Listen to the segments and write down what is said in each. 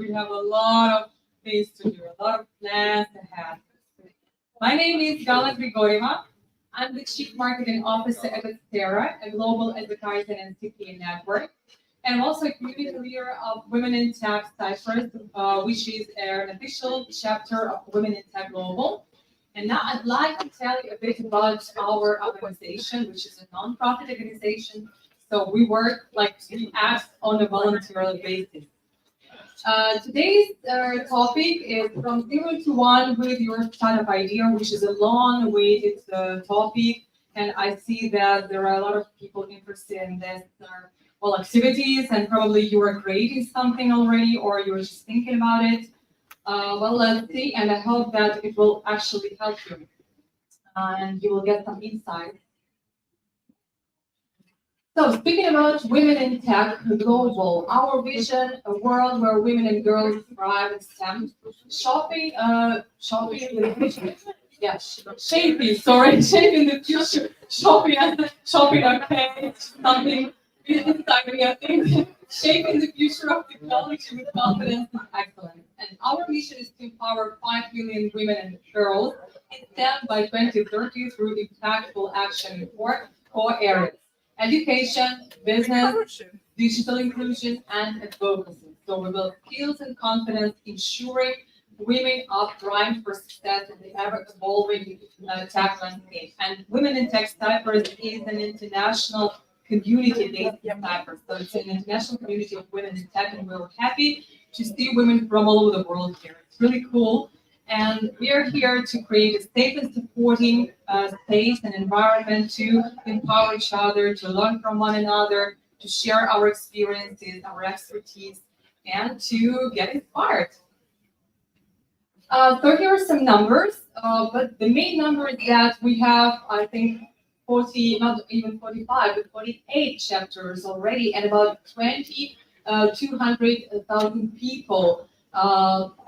we have a lot of things to do, a lot of plans ahead. My name is Gala Grigorieva. I'm the Chief Marketing Officer at Kofteros, a global advertising and CPA network. And I'm also a community leader of Women in Tech Cyprus, which is an official chapter of Women in Tech Global. And now I'd like to tell you a bit about our organization, which is a non-profit organization. So we work like we act on a volunteer basis. Today's topic is from 0 to 1 with your startup idea, which is a long-awaited topic. And I see that there are a lot of people interested in this activities, and probably you are creating something already, or you're just thinking about it. Well, let's see, and I hope that it will actually help you, and you will get some insight. So, speaking about Women in Tech Global, our vision, a world where women and girls thrive in STEM, shaping the future, shopping, okay, something, business timing, I think, shaping the future of technology with confidence and excellence. And our mission is to empower 5 million women and girls in STEM by 2030 through impactful action in 4 core areas: education, business, digital inclusion, and advocacy. So we build skills and confidence, ensuring women are primed for success in the ever-evolving tech landscape. And Women in Tech Cyprus is an international community based in Cyprus. So it's an international community of women in tech, and we're happy to see women from all over the world here. It's really cool. And we are here to create a safe and supporting space and environment to empower each other, to learn from one another, to share our experiences, our expertise, and to get inspired. So here are some numbers, but the main number is that we have, I think, 40, not even 45, but 48 chapters already, and about 200,000 people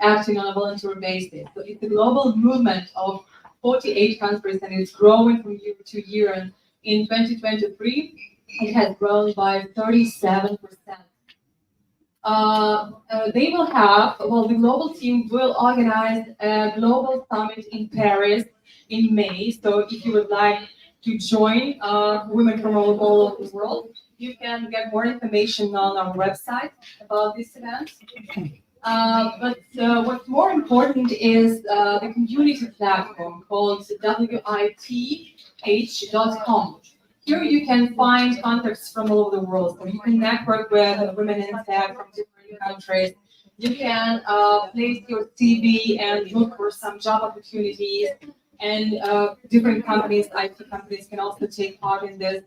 acting on a volunteer basis. So it's a global movement of 48 countries, and it's growing from year to year. And in 2023, it has grown by 37%. They will have, the global team will organize a global summit in Paris in May. So if you would like to join women from all over the world, you can get more information on our website about this event. But what's more important is the community platform called WITH.com. Here you can find contacts from all over the world. So you can network with women in tech from different countries. You can place your CV and look for some job opportunities. And different companies, IT companies, can also take part in this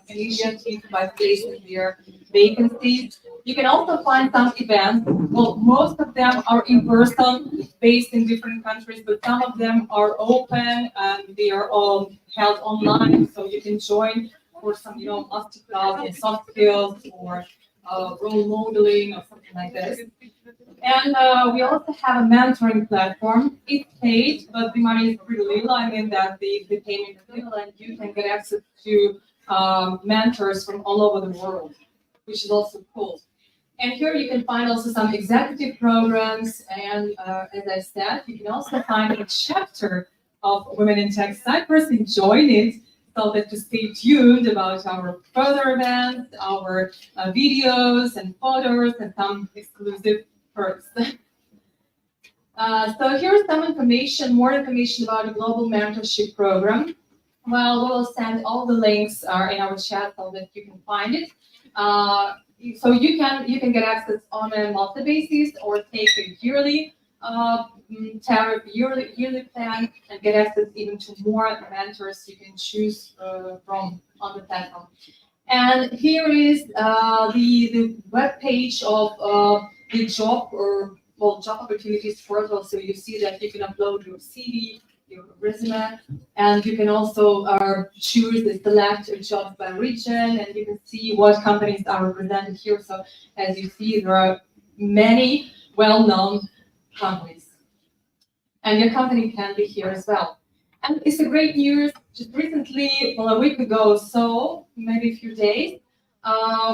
initiative by placing their vacancies. You can also find some events. Well, most of them are in person, based in different countries, but some of them are open and they are all held online. So you can join for some, masterclass in soft skills or role modeling or something like this. And we also have a mentoring platform. It's paid, but the money is pretty little. I mean that the payment is little, and you can get access to mentors from all over the world, which is also cool. And here you can find also some executive programs. And as I said, you can also find a chapter of Women in Tech Cyprus and join it, so that to stay tuned about our further events, our videos and photos, and some exclusive perks. So here's some information, more information about the Global Mentorship Program. Well, we will send all the links in our chat so that you can find it. So you can get access on a monthly basis or take a yearly tariff, yearly plan, and get access even to more mentors you can choose from on the platform. And here is the web page of the job job opportunities portal. So you see that you can upload your CV, your resume, and you can also choose the select jobs by region, and you can see what companies are represented here. So as you see, there are many well-known companies, and your company can be here as well. And it's a great news. Just recently, well, a week ago, so maybe a few days,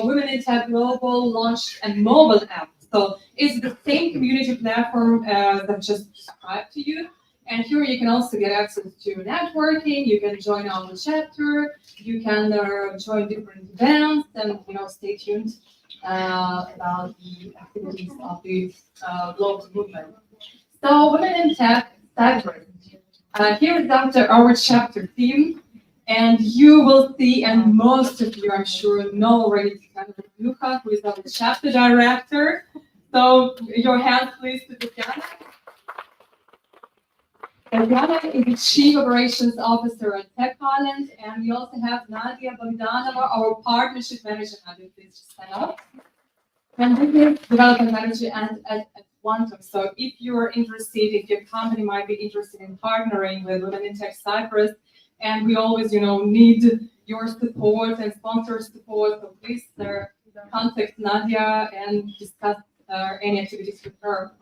Women in Tech Global launched a mobile app. So it's the same community platform that just described to you. And here you can also get access to networking. You can join our chapter. You can join different events, and stay tuned about the activities of the global movement. So, Women in Tech, Cyprus. Here is our chapter theme, and you will see, and most of you, I'm sure, know already Tanya Romanyukha, who is our chapter director. So, your hands, please, to Stavriana. Stavriana is the Chief Operations Officer at Techisland, and we also have Nadia Bogdanova, our Partnership Manager. Nadia, please just stand up. And Business Development Manager at Quantum. So if you're interested, if your company might be interested in partnering with Women in Tech Cyprus, and we always, need your support and sponsor support, so please contact Nadia and discuss any activities with her.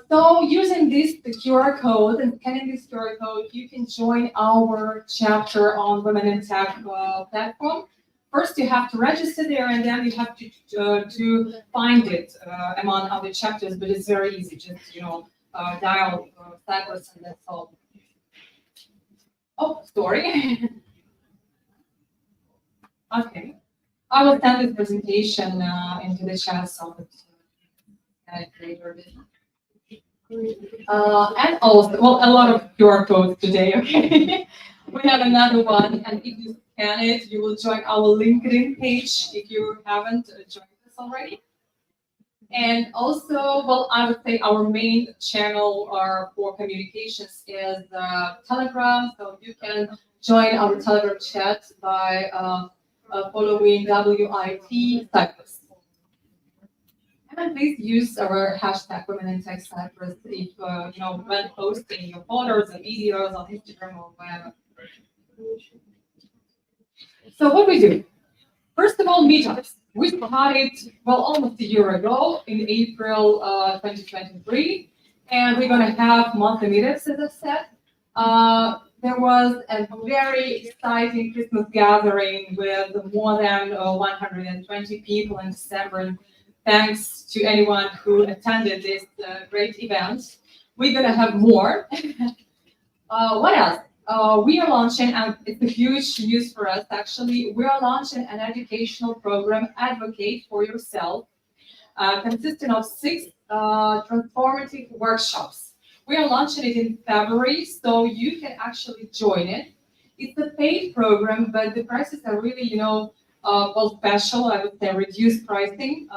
So using this QR code and scanning this QR code, you can join our chapter on Women in Tech platform. First, you have to register there, and then you have to find it among other chapters. But it's very easy. Just dial Cyprus, and that's all. Oh, sorry. Okay, I will send this presentation into the chat so that later. And also, well, a lot of QR codes today. Okay, we have another one, and if you scan it, you will join our LinkedIn page if you haven't joined us already. And also, well, I would say our main channel for communications is Telegram. So you can join our Telegram chat by following WIT Cyprus. And please use our hashtag Women in Tech Cyprus if when posting your photos and videos on Instagram or whatever. So what we do? First of all, meetups. We started, well, almost a year ago in April 2023, and we're going to have monthly meetups, as I said. There was a very exciting Christmas gathering with more than 120 people in December. And thanks to anyone who attended this great event. We're going to have more. What else? We are launching, and it's a huge news for us actually, we are launching an educational program, Advocate for Yourself, consisting of 6 transformative workshops. We are launching it in February, so you can actually join it. It's a paid program, but the prices are really, well, special, I would say reduced pricing,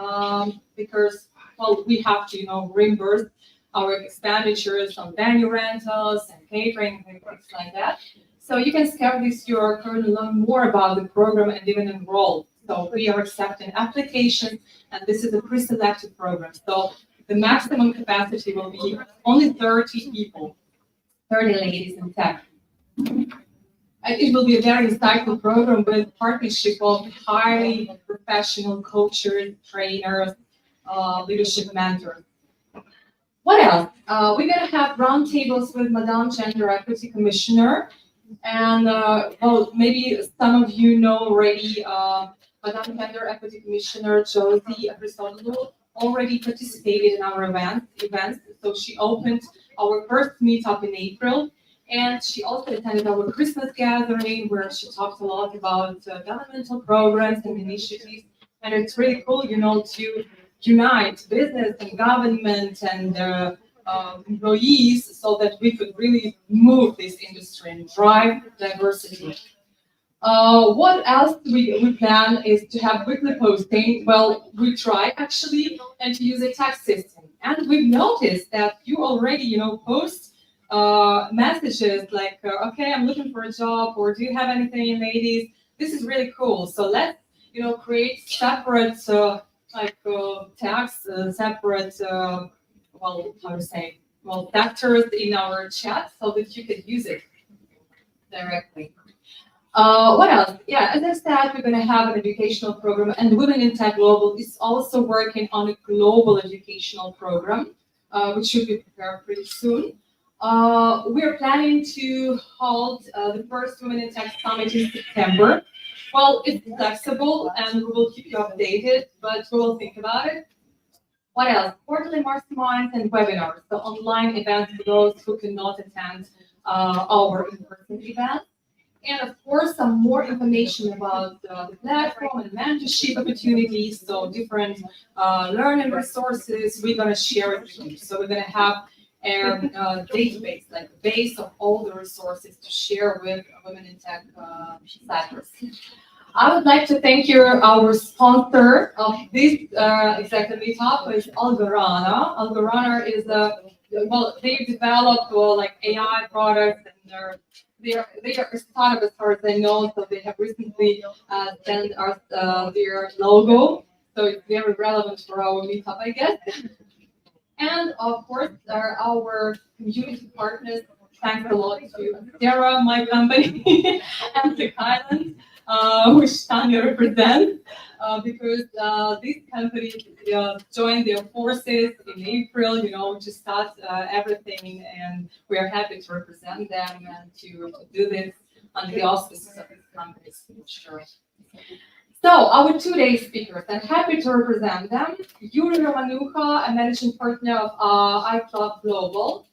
because, well, we have to, reimburse our expenditures on venue rentals and catering and things like that. So you can scan this QR code and learn more about the program and even enroll. So we are accepting applications, and this is a pre-selected program. So the maximum capacity will be only 30 people, 30 ladies in tech. It will be a very insightful program with partnership of highly professional coaches, trainers, leadership mentors. What else? We're going to have roundtables with Madam Gender Equity Commissioner. And, well, maybe some of you know already Madam Gender Equity Commissioner Josie Christodoulou already participated in our events. So she opened our first meetup in April. And she also attended our Christmas gathering where she talked a lot about governmental programs and initiatives. And it's really cool, to unite business and government and employees so that we could really move this industry and drive diversity. What else we plan is to have weekly posting. Well, we try actually, and to use a text system. And we've noticed that you already, post messages like, okay, I'm looking for a job, or do you have anything, ladies? This is really cool. So let's, create separate tags, separate, well, how to say, well, factors in our chat so that you can use it directly. What else? Yeah, as I said, we're going to have an educational program, and Women in Tech Global is also working on a global educational program, which should be prepared pretty soon. We're planning to hold the first Women in Tech Summit in September. Well, it's flexible and we will keep you updated, but we will think about it. What else? Quarterly masterminds and webinars, so online events for those who cannot attend our in-person events. And of course, some more information about the platform and mentorship opportunities, so different learning resources we're going to share with you. So we're going to have a database, like a base of all the resources to share with Women in Tech Cyprus. I would like to thank you, our sponsor of this executive meetup is Stavriana. Stavriana is they developed like AI products, and they are a startup as far as I know, so they have recently sent us their logo, so it's very relevant for our meetup, I guess. And of course, our community partners. Thanks a lot to Sarah, my company, and Techisland, which Tanya represents, because these companies joined their forces in April, to start everything, and we are happy to represent them and to do this under the auspices of these companies. Sure. So, our two-day speakers, I'm happy to represent them. Yuriy Romanyukha, a managing partner of ICLUB Global.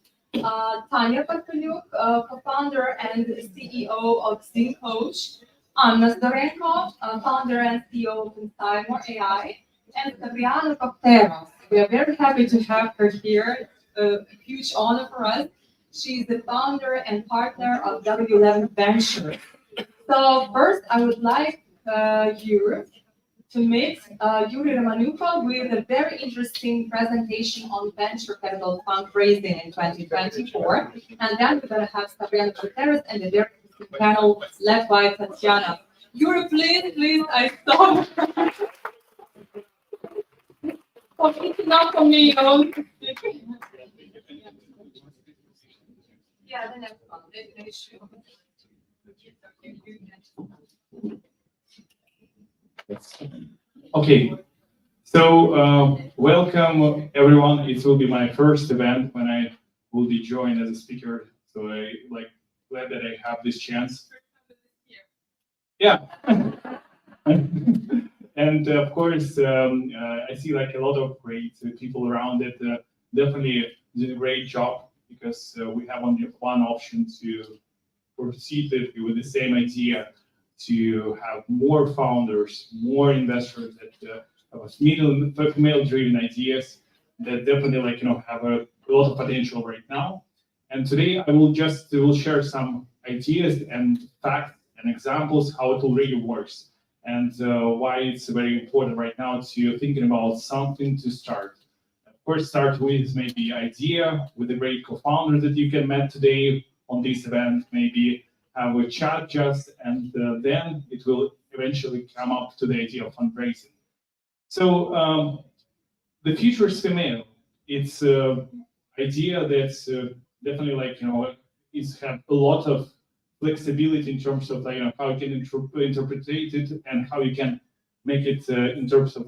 Tanya Parfenyuk, co-founder and CEO of Zing. Zdorenko, founder and CEO of INCYMO.AI, and Stavriana Kofteros. We are very happy to have her here. A huge honor for us. She's the founder and partner of W11 Ventures. So first, I would like you to meet Yuriy Romanyukha with a very interesting presentation on venture capital fundraising in 2024. And then we're going to have Stavriana Kofteros and a very interesting panel led by Tanya. Yuriy, please, I saw. It's not for me, Yeah, the next one. Okay, so welcome everyone. It will be my first event when I will be joined as a speaker. So I glad that I have this chance. Yeah, and of course I see a lot of great people around it. Definitely did a great job because we have only one option to proceed with the same idea, to have more founders, more investors that have female-driven ideas that definitely have a lot of potential right now. And today I will share some ideas and facts and examples how it already works, and why it's very important right now to thinking about something to start. Of course, start with maybe idea with a great co-founder that you can meet today on this event, maybe have a chat and then it will eventually come up to the idea of fundraising. So the future is female. It's an idea that's definitely it's have a lot of flexibility in terms of how you can interpret it and how you can make it in terms of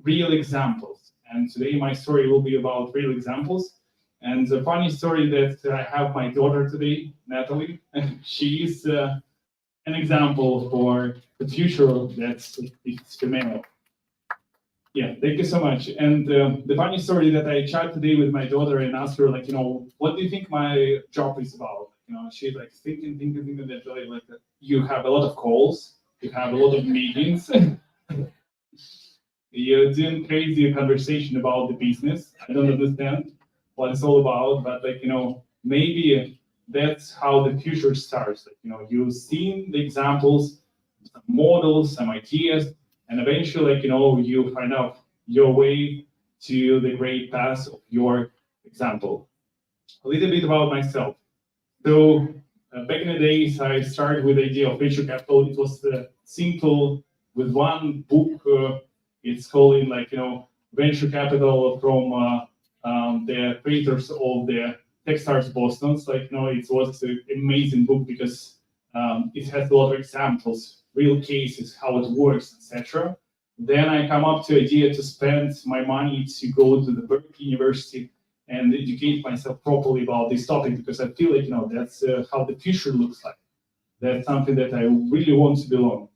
real examples. And today my story will be about real examples. And the funny story that I have my daughter today, Natalie, she is an example for the future that's female. Yeah, thank you so much. And the funny story that I chat today with my daughter and asked her, what do you think my job is about? She's thinking that you have a lot of calls, you have a lot of meetings, you're doing crazy conversation about the business. I don't understand what it's all about, but maybe that's how the future starts. You've seen the examples, some models, some ideas, and eventually you find out your way to the great path of your example. A little bit about myself. So back in the days, I started with the idea of venture capital. It was simple with one book. It's called venture capital from the creators of the Techstars Boston. It was an amazing book because it has a lot of examples, real cases, how it works, etc. Then I come up to the idea to spend my money to go to the Berkeley University and educate myself properly about this topic, because I feel that's how the future looks like. That's something that I really want to belong.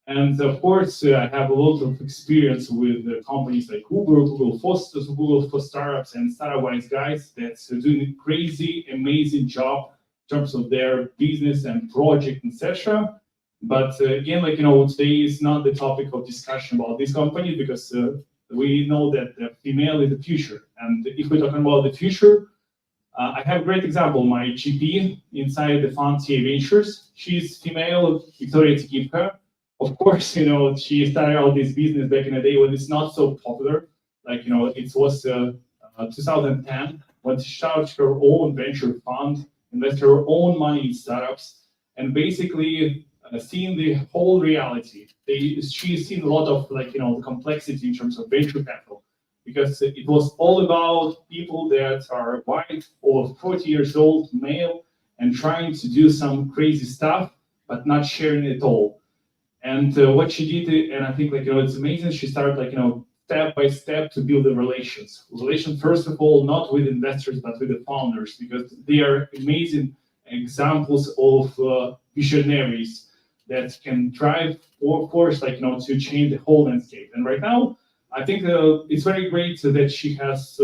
And of course, I have a lot of experience with companies like Uber, Google for startups, and startup-wise guys that's doing a crazy, amazing job in terms of their business and project, etc. But again, today is not the topic of discussion about this company because we know that the female is the future. And if we're talking about the future, I have a great example. My GP inside the fund TA Ventures, she's female, Victoria Tikivka. Of course, she started out this business back in the day when it's not so popular. It was 2010 when she started her own venture fund, invested her own money in startups, and basically seeing the whole reality. She's seen a lot of the complexity in terms of venture capital, because it was all about people that are white or 40 years old, male, and trying to do some crazy stuff, but not sharing it all. And what she did, and I think it's amazing. She started step by step to build the relations. Relations, first of all, not with investors but with the founders, because they are amazing examples of visionaries that can drive, or of course, to change the whole landscape. And right now, I think it's very great that she has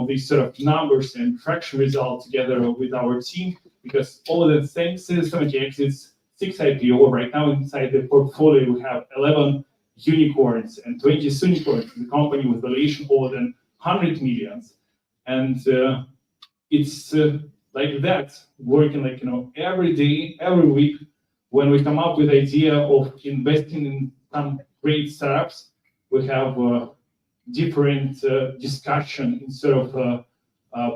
these sort of numbers and traction results together with our team, because all of the 70 exits. 6 IPO. Right now inside the portfolio, we have 11 unicorns and 20 unicorns, the company with valuation more than 100 millions. And it's like that, working every day, every week, when we come up with the idea of investing in some great startups, we have different discussion instead of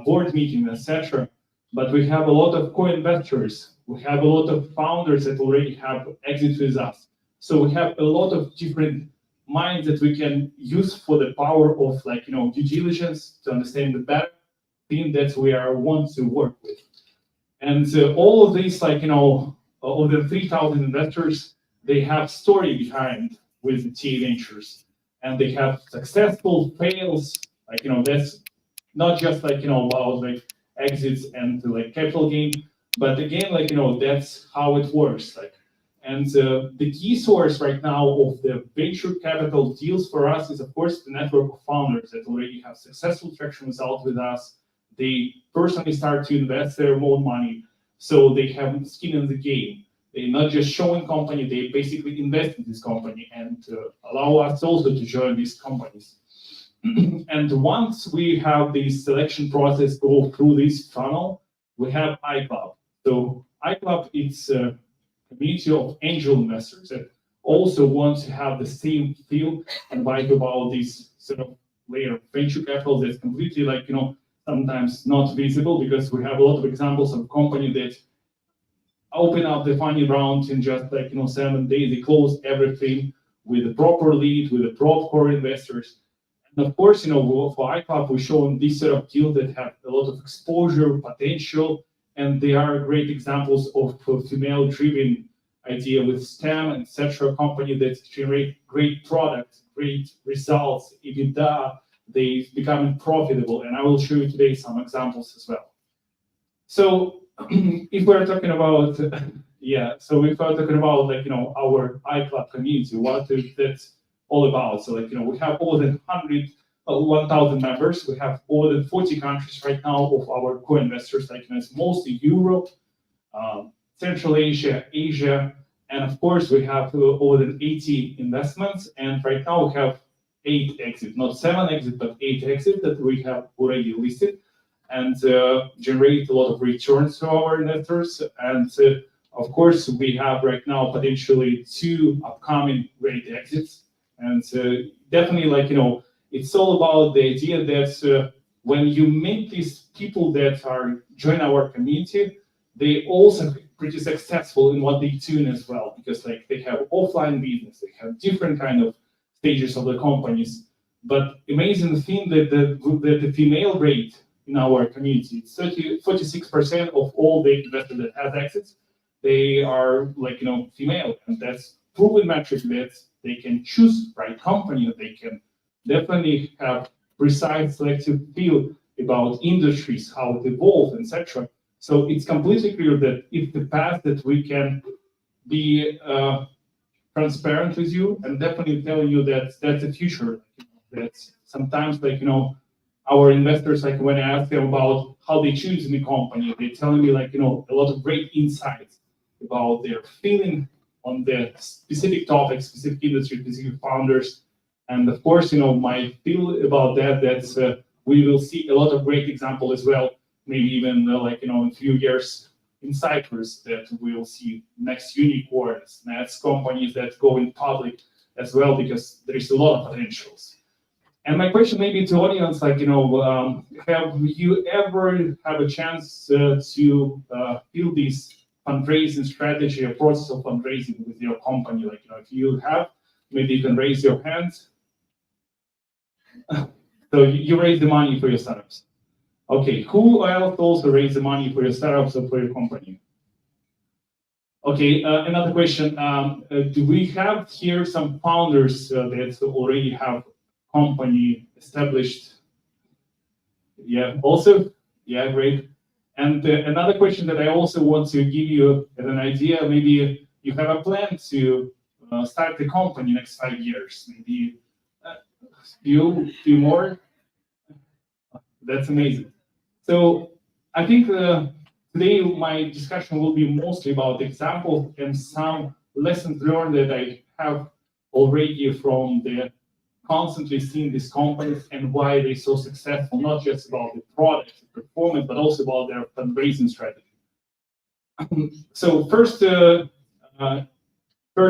board meetings, etc. But we have a lot of co-investors. We have a lot of founders that already have exit with us. So we have a lot of different minds that we can use for the power of due diligence to understand the better thing that we want to work with. And all of these, of the 3,000 investors, they have story behind with the TA Ventures, and they have successful fails. That's not just about exits and capital gain. But again, that's how it works. And the key source right now of the venture capital deals for us is, of course, the network of founders that already have successful traction results with us. They personally start to invest their own money, so they have skin in the game. They're not just showing company; they basically invest in this company and allow us also to join these companies. And once we have this selection process go through this funnel, we have ICLUB. So ICLUB, it's a community of angel investors that also want to have the same feel and vibe about this sort of layer of venture capital that's completely sometimes not visible, because we have a lot of examples of companies that open up the funding round in just 7 days. They close everything with a proper lead, with the proper core investors. And of course, for ICLUB, we've shown these sort of deals that have a lot of exposure, potential, and they are great examples of female-driven idea with STEM, etc. Company that generate great products, great results, EBITDA, they become profitable. And I will show you today some examples as well. So if we're talking about, our ICLUB community, what is that all about? So we have more than 1,000 members. We have more than 40 countries right now of our co-investors, it's mostly Europe, Central Asia, Asia, and of course we have more than 80 investments. And right now we have 8 exits, not 7 exits, but 8 exits that we have already listed, and generate a lot of returns to our investors. And of course we have right now potentially 2 upcoming great exits. And definitely it's all about the idea that when you meet these people that are join our community, they also pretty successful in what they do as well, because they have offline business, they have different kind of stages of the companies. But amazing thing that the female rate in our community, it's 46% of all the investors that have exits, they are female, and that's proven metric that they can choose right company, they can definitely have precise selective feel about industries, how it evolves, etc. So it's completely clear that if the path that we can be transparent with you and definitely tell you that that's the future. That sometimes, like, our investors, like when I ask them about how they choose in the company, they telling me, like, a lot of great insights about their feeling on the specific topics, specific industry, specific founders. And of course, my feel about that's we will see a lot of great example as well, maybe even in a few years in Cyprus that we will see next unicorns, next companies that go in public as well, because there is a lot of potentials. And my question maybe to audience, have you ever have a chance to build this fundraising strategy, a process of fundraising with your company? If you have, maybe you can raise your hands. So you raise the money for your startups. Okay, who else also raise the money for your startups or for your company? Okay, another question. Do we have here some founders that already have company established? Yeah, also? Yeah, great. And another question that I also want to give you as an idea, maybe you have a plan to start the company next 5 years, maybe few more. That's amazing. So I think today my discussion will be mostly about examples and some lessons learned that I have already from the constantly seeing these companies and why they're so successful, not just about the product performance, but also about their fundraising strategy. So first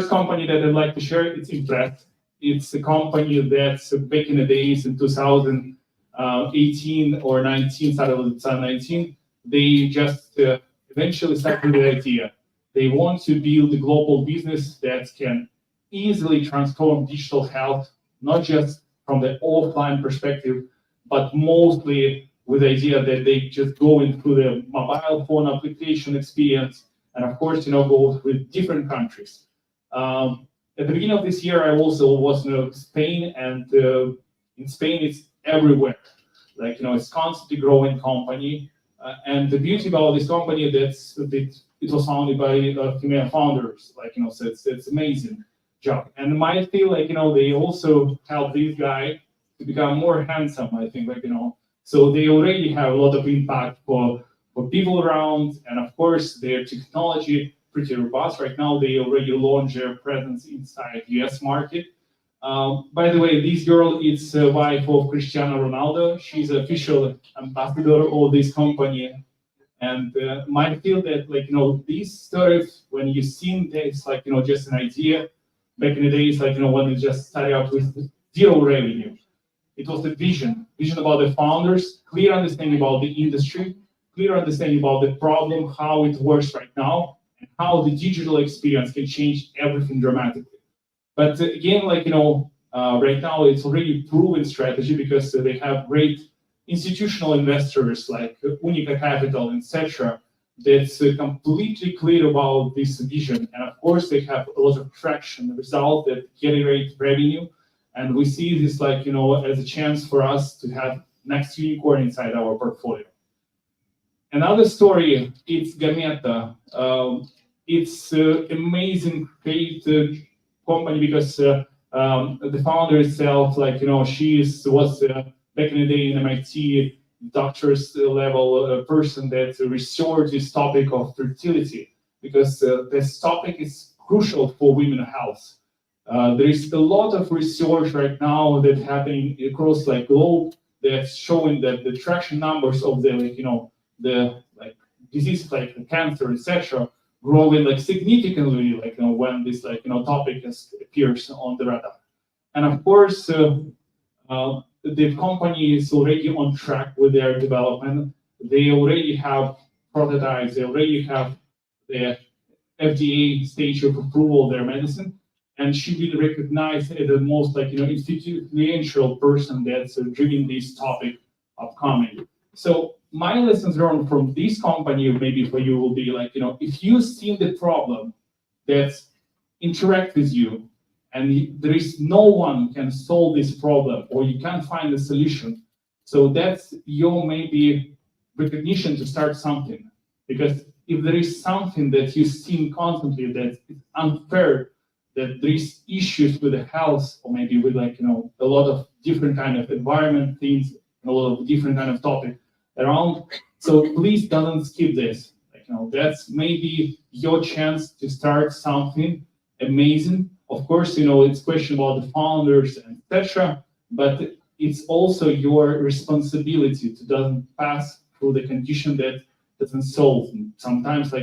company that I'd like to share, it's Impress. It's a company that's back in the days in 2018 or 19, started with 2019. They just eventually started the idea. They want to build a global business that can easily transform digital health, not just from the offline perspective, but mostly with the idea that they just go into the mobile phone application experience, and of course, go with different countries. At the beginning of this year, I also was in Spain, and in Spain, it's everywhere. It's constantly growing company, and the beauty about this company it was founded by female founders. So it's amazing job. And my feel they also help this guy to become more handsome. I think so they already have a lot of impact for people around, and of course their technology pretty robust. Right now they already launched their presence inside US market. By the way, this girl is wife of Cristiano Ronaldo. She's official ambassador of this company. And my feel that these stories, when you see this just an idea, back in the days when it just started out with zero revenue, it was the vision about the founders, clear understanding about the industry, clear understanding about the problem, how it works right now, and how the digital experience can change everything dramatically. But again, right now it's already proven strategy because they have great institutional investors like Unica Capital, etc. That's completely clear about this vision. And of course, they have a lot of traction, result that generate revenue. And we see this as a chance for us to have next unicorn inside our portfolio. Another story, it's Gameta. It's amazing, great company because the founder itself, she was back in the day in MIT, doctor's level person that researched this topic of fertility, because this topic is crucial for women's health. There is a lot of research right now that's happening across globe that's showing that the traction numbers of the diseases like cancer, etc., growing significantly when this topic appears on the radar. And of course, the company is already on track with their development. They already have prototypes. They already have the FDA stage of approval of their medicine. And she will be recognized as the most influential person that's driving this topic upcoming. So my lessons learned from this company, maybe for you, will be if you see the problem that interact with you, and there is no one can solve this problem, or you can't find a solution. So that's your maybe recognition to start something. Because if there is something that you see constantly that is unfair, that there is issues with the health, or maybe with a lot of different kind of environment things, a lot of different kind of topic around. So please don't skip this. That's maybe your chance to start something amazing. Of course, it's question about the founders and etc. But it's also your responsibility to doesn't pass through the condition that doesn't solve. And sometimes,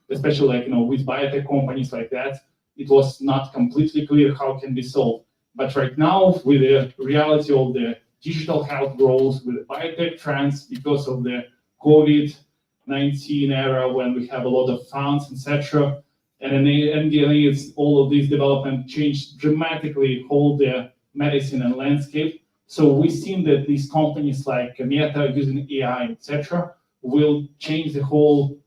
especially with biotech companies like that, it was not completely clear how it can be solved. But right now, with the reality of the digital health growth, with the biotech trends, because of the COVID-19 era, when we have a lot of funds, etc., and in the end, it's all of these development changed dramatically whole the medicine and landscape. So we've seen that these companies like Meta using AI, etc., will change the whole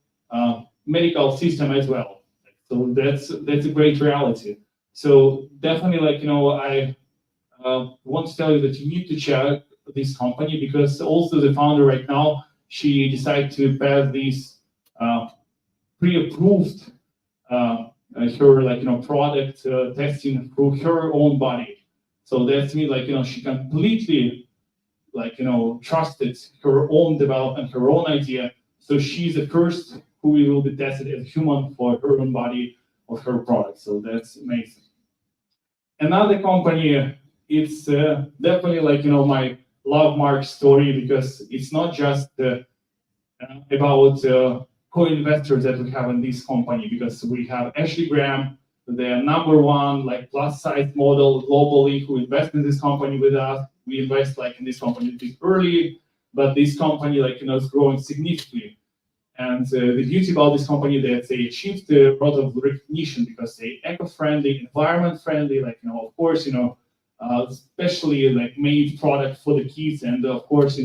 medical system as well. So that's a great reality. So definitely, I want to tell you that you need to check this company, because also the founder right now, she decided to pass this pre-approved her product testing through her own body. So that's me, she completely trusted her own development, her own idea. So she's the first who will be tested as human for her own body of her product. So that's amazing. Another company, it's definitely my love mark story, because it's not just about co-investors that we have in this company, because we have Ashley Graham, the number one plus size model globally, who invests in this company with us. We invest in this company a bit early, but this company is growing significantly. And the beauty about this company that they achieved a lot of recognition, because they eco-friendly, environment-friendly, of course, especially made product for the kids, and of course,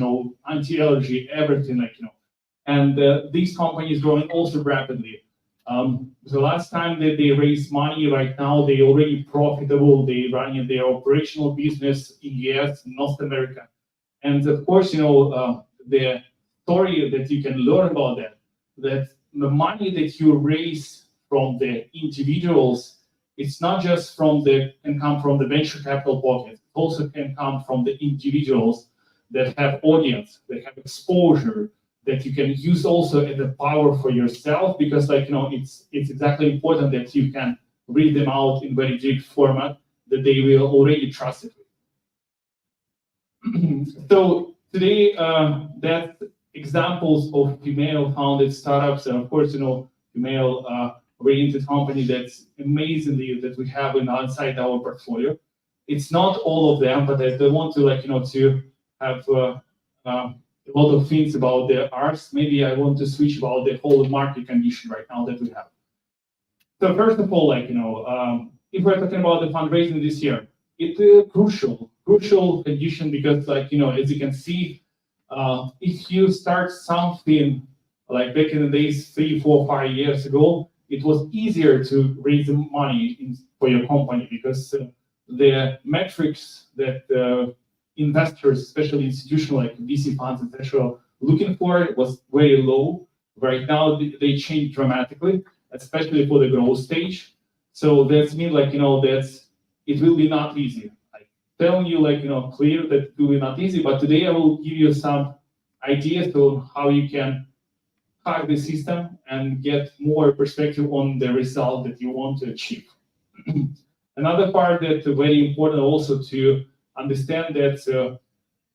anti-allergy, everything, And this company is growing also rapidly. The last time that they raised money, right now they already profitable. They running their operational business in US, North America, and of course, the story that you can learn about that the money that you raise from the individuals, it's not just can come from the venture capital pocket. It also can come from the individuals that have audience, that have exposure, that you can use also as a power for yourself, because it's exactly important that you can read them out in very big format that they will already trust it. So today, that examples of female-founded startups, and of course, female-oriented company that's amazingly that we have inside our portfolio. It's not all of them, but I want to to have a lot of things about the ours. Maybe I want to switch about the whole market condition right now that we have. So first of all, if we're talking about the fundraising this year, it's a crucial condition, because as you can see, if you start something back in the days 3, 4, 5 years ago, it was easier to raise money for your company, because the metrics that investors, especially institutional VC funds, etc., looking for was very low. Right now, they change dramatically, especially for the growth stage. So that's mean that's it will be not easy. Telling you clear that it will be not easy, but today I will give you some ideas on how you can hack the system and get more perspective on the result that you want to achieve. Another part that's very important also to understand that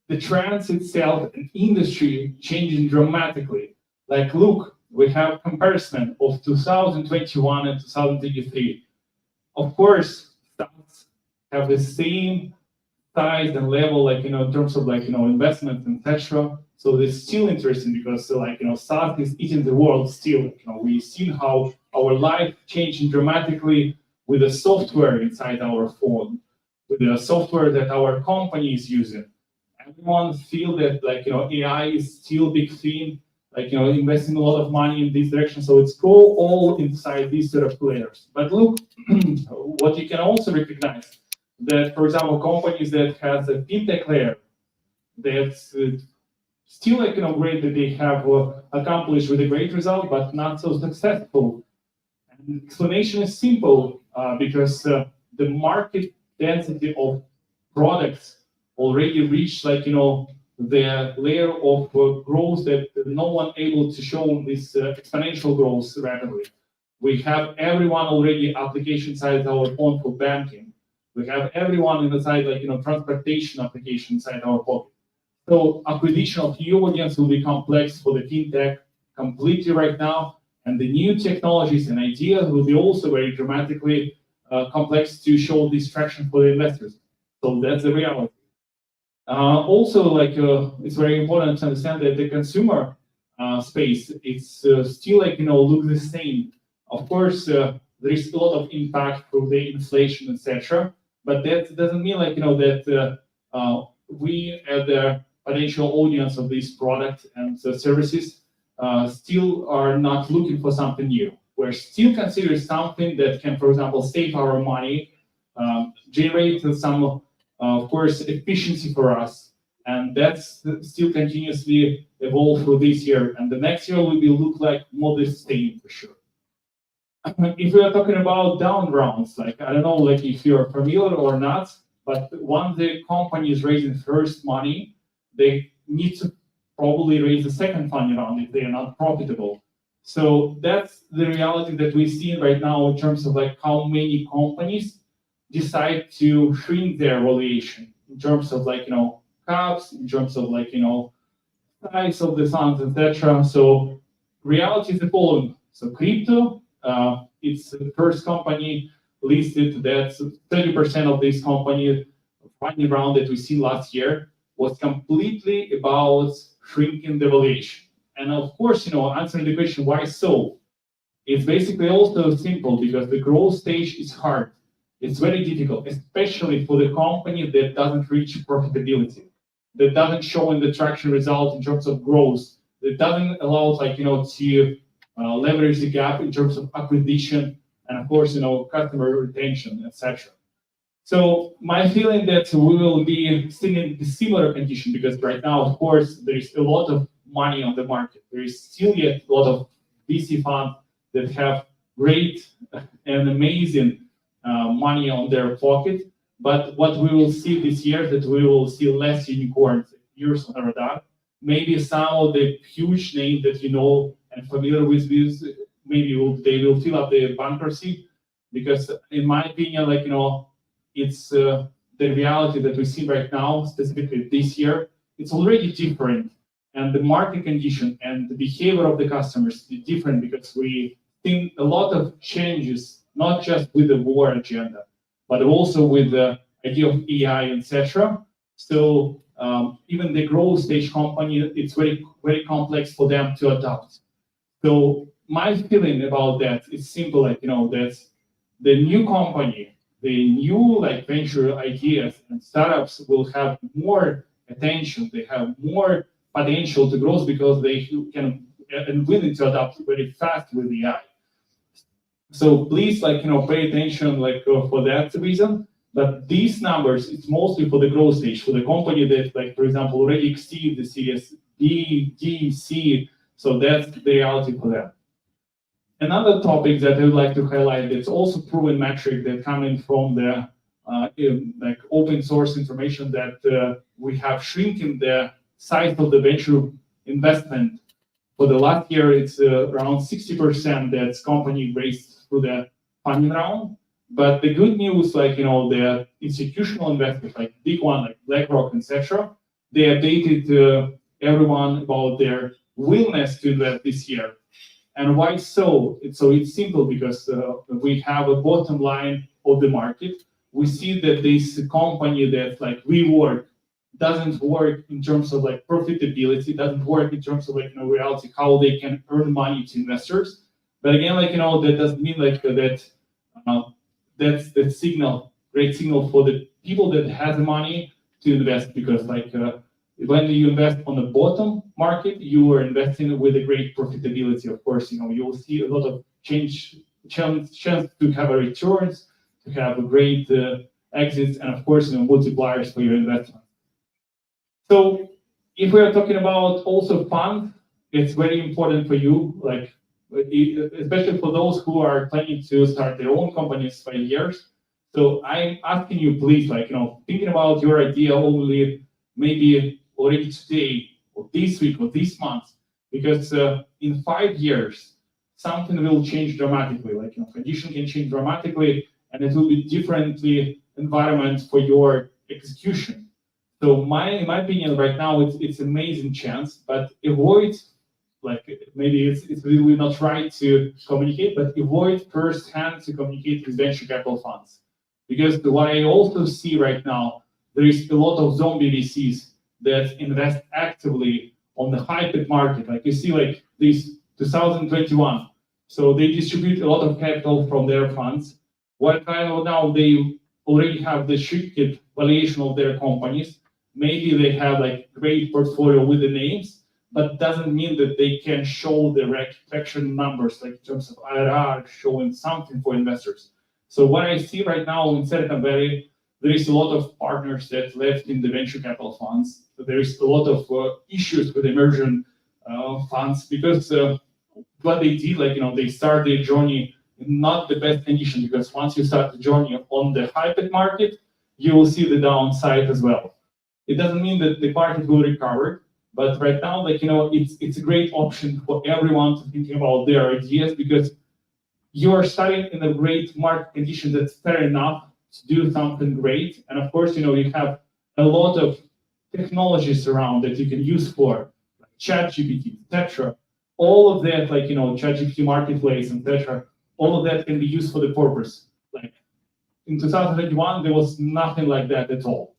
the trends itself and industry changing dramatically. Look, we have comparison of 2021 and 2023. Of course, stocks have the same size and level, in terms of investment, etc. So it's still interesting, because SaaS is eating the world still. We've seen how our life changing dramatically with the software inside our phone, with the software that our company is using. Everyone feel that AI is still a big thing, investing a lot of money in this direction. So it's go all inside these sort of players. But look, what you can also recognize that, for example, companies that has a fintech layer, that's still great that they have accomplished with a great result, but not so successful. And the explanation is simple because the market density of products already reached the layer of growth that no one able to show this exponential growth rapidly. We have everyone already application side our phone for banking. We have everyone in the side transportation application side our pocket. So acquisition of new audience will be complex for the fintech completely right now, and the new technologies and ideas will be also very dramatically complex to show this traction for the investors. So that's the reality. Also, it's very important to understand that the consumer space it's still look the same. Of course, there is a lot of impact through the inflation, etc. But that doesn't mean that we at the potential audience of this product and services still are not looking for something new. We're still considering something that can, for example, save our money, generate some, of course, efficiency for us, and that's still continuously evolve through this year. And the next year will be look like more the same for sure. If we are talking about down rounds, I don't know, if you're familiar or not, but once the company is raising first money, they need to probably raise a second funding round if they are not profitable. So that's the reality that we see right now in terms of how many companies decide to shrink their valuation in terms of caps, in terms of size of the funds, etc. So reality is the following. So crypto, it's the first company listed. That's 30% of this company funding round that we see last year was completely about shrinking the valuation. And of course, answering the question why so, it's basically also simple because the growth stage is hard. It's very difficult, especially for the company that doesn't reach profitability, that doesn't show in the traction result in terms of growth, that doesn't allow to leverage the gap in terms of acquisition and of course customer retention, etc. So my feeling that we will be still in a similar condition because right now, of course, there is a lot of money on the market. There is still yet a lot of VC funds that have great and amazing money on their pocket. But what we will see this year that we will see less unicorns years on the radar. Maybe some of the huge names that and familiar with this, maybe they will fill up the bankruptcy because in my opinion, it's the reality that we see right now, specifically this year, it's already different. And the market condition and the behavior of the customers is different because we think a lot of changes, not just with the war agenda, but also with the idea of AI, etc. So even the growth stage company, it's very, very complex for them to adopt. So my feeling about that is simple, that the new company, the new venture ideas and startups will have more attention, they have more potential to grow because they can and willing to adapt very fast with AI. So please pay attention for that reason. But these numbers, it's mostly for the growth stage, for the company that for example already exceed the Series B, D, C. So that's the reality for them. Another topic that I would like to highlight that's also proven metric that coming from the open source information that we have shrinking the size of the venture investment. For the last year, it's around 60% that's company raised through the funding round. But the good news, the institutional investors, big one, like BlackRock, etc., they updated everyone about their willingness to invest this year. And why so? It's simple because we have a bottom line of the market. We see that this company that WeWork doesn't work in terms of profitability, doesn't work in terms of reality how they can earn money to investors. But again, that doesn't mean that's the signal, great signal for the people that have the money to invest because when you invest on the bottom market, you are investing with a great profitability. Of course, you will see a lot of chance to have a returns, to have a great exits, and of course, multipliers for your investment. So if we are talking about also fund, it's very important for you, like especially for those who are planning to start their own companies for years. So I'm asking you, please, like, thinking about your idea only maybe already today or this week or this month, because in 5 years, something will change dramatically. Like, condition can change dramatically, and it will be differently environment for your execution. So in my opinion, right now, it's amazing chance, but avoid, like, maybe it's really not right to communicate, but avoid firsthand to communicate with venture capital funds. Because what I also see right now, there is a lot of zombie VCs that invest actively on the hyped market. Like you see, like this 2021. So they distribute a lot of capital from their funds. What kind of now they already have the shifted valuation of their companies. Maybe they have like great portfolio with the names, but doesn't mean that they can show the traction numbers, like in terms of IRR, showing something for investors. So what I see right now in Silicon Valley, there is a lot of partners that left in the venture capital funds. So there is a lot of issues with emerging funds because what they did, like, they start their journey in not the best condition, because once you start the journey on the hyped market, you will see the downside as well. It doesn't mean that the market will recover, but right now, like, it's a great option for everyone to think about their ideas, because you are starting in a great market condition that's fair enough to do something great. And of course, you have a lot of technologies around that you can use for, like ChatGPT, etc. All of that, like, ChatGPT marketplace, etc. All of that can be used for the purpose. Like in 2021, there was nothing like that at all.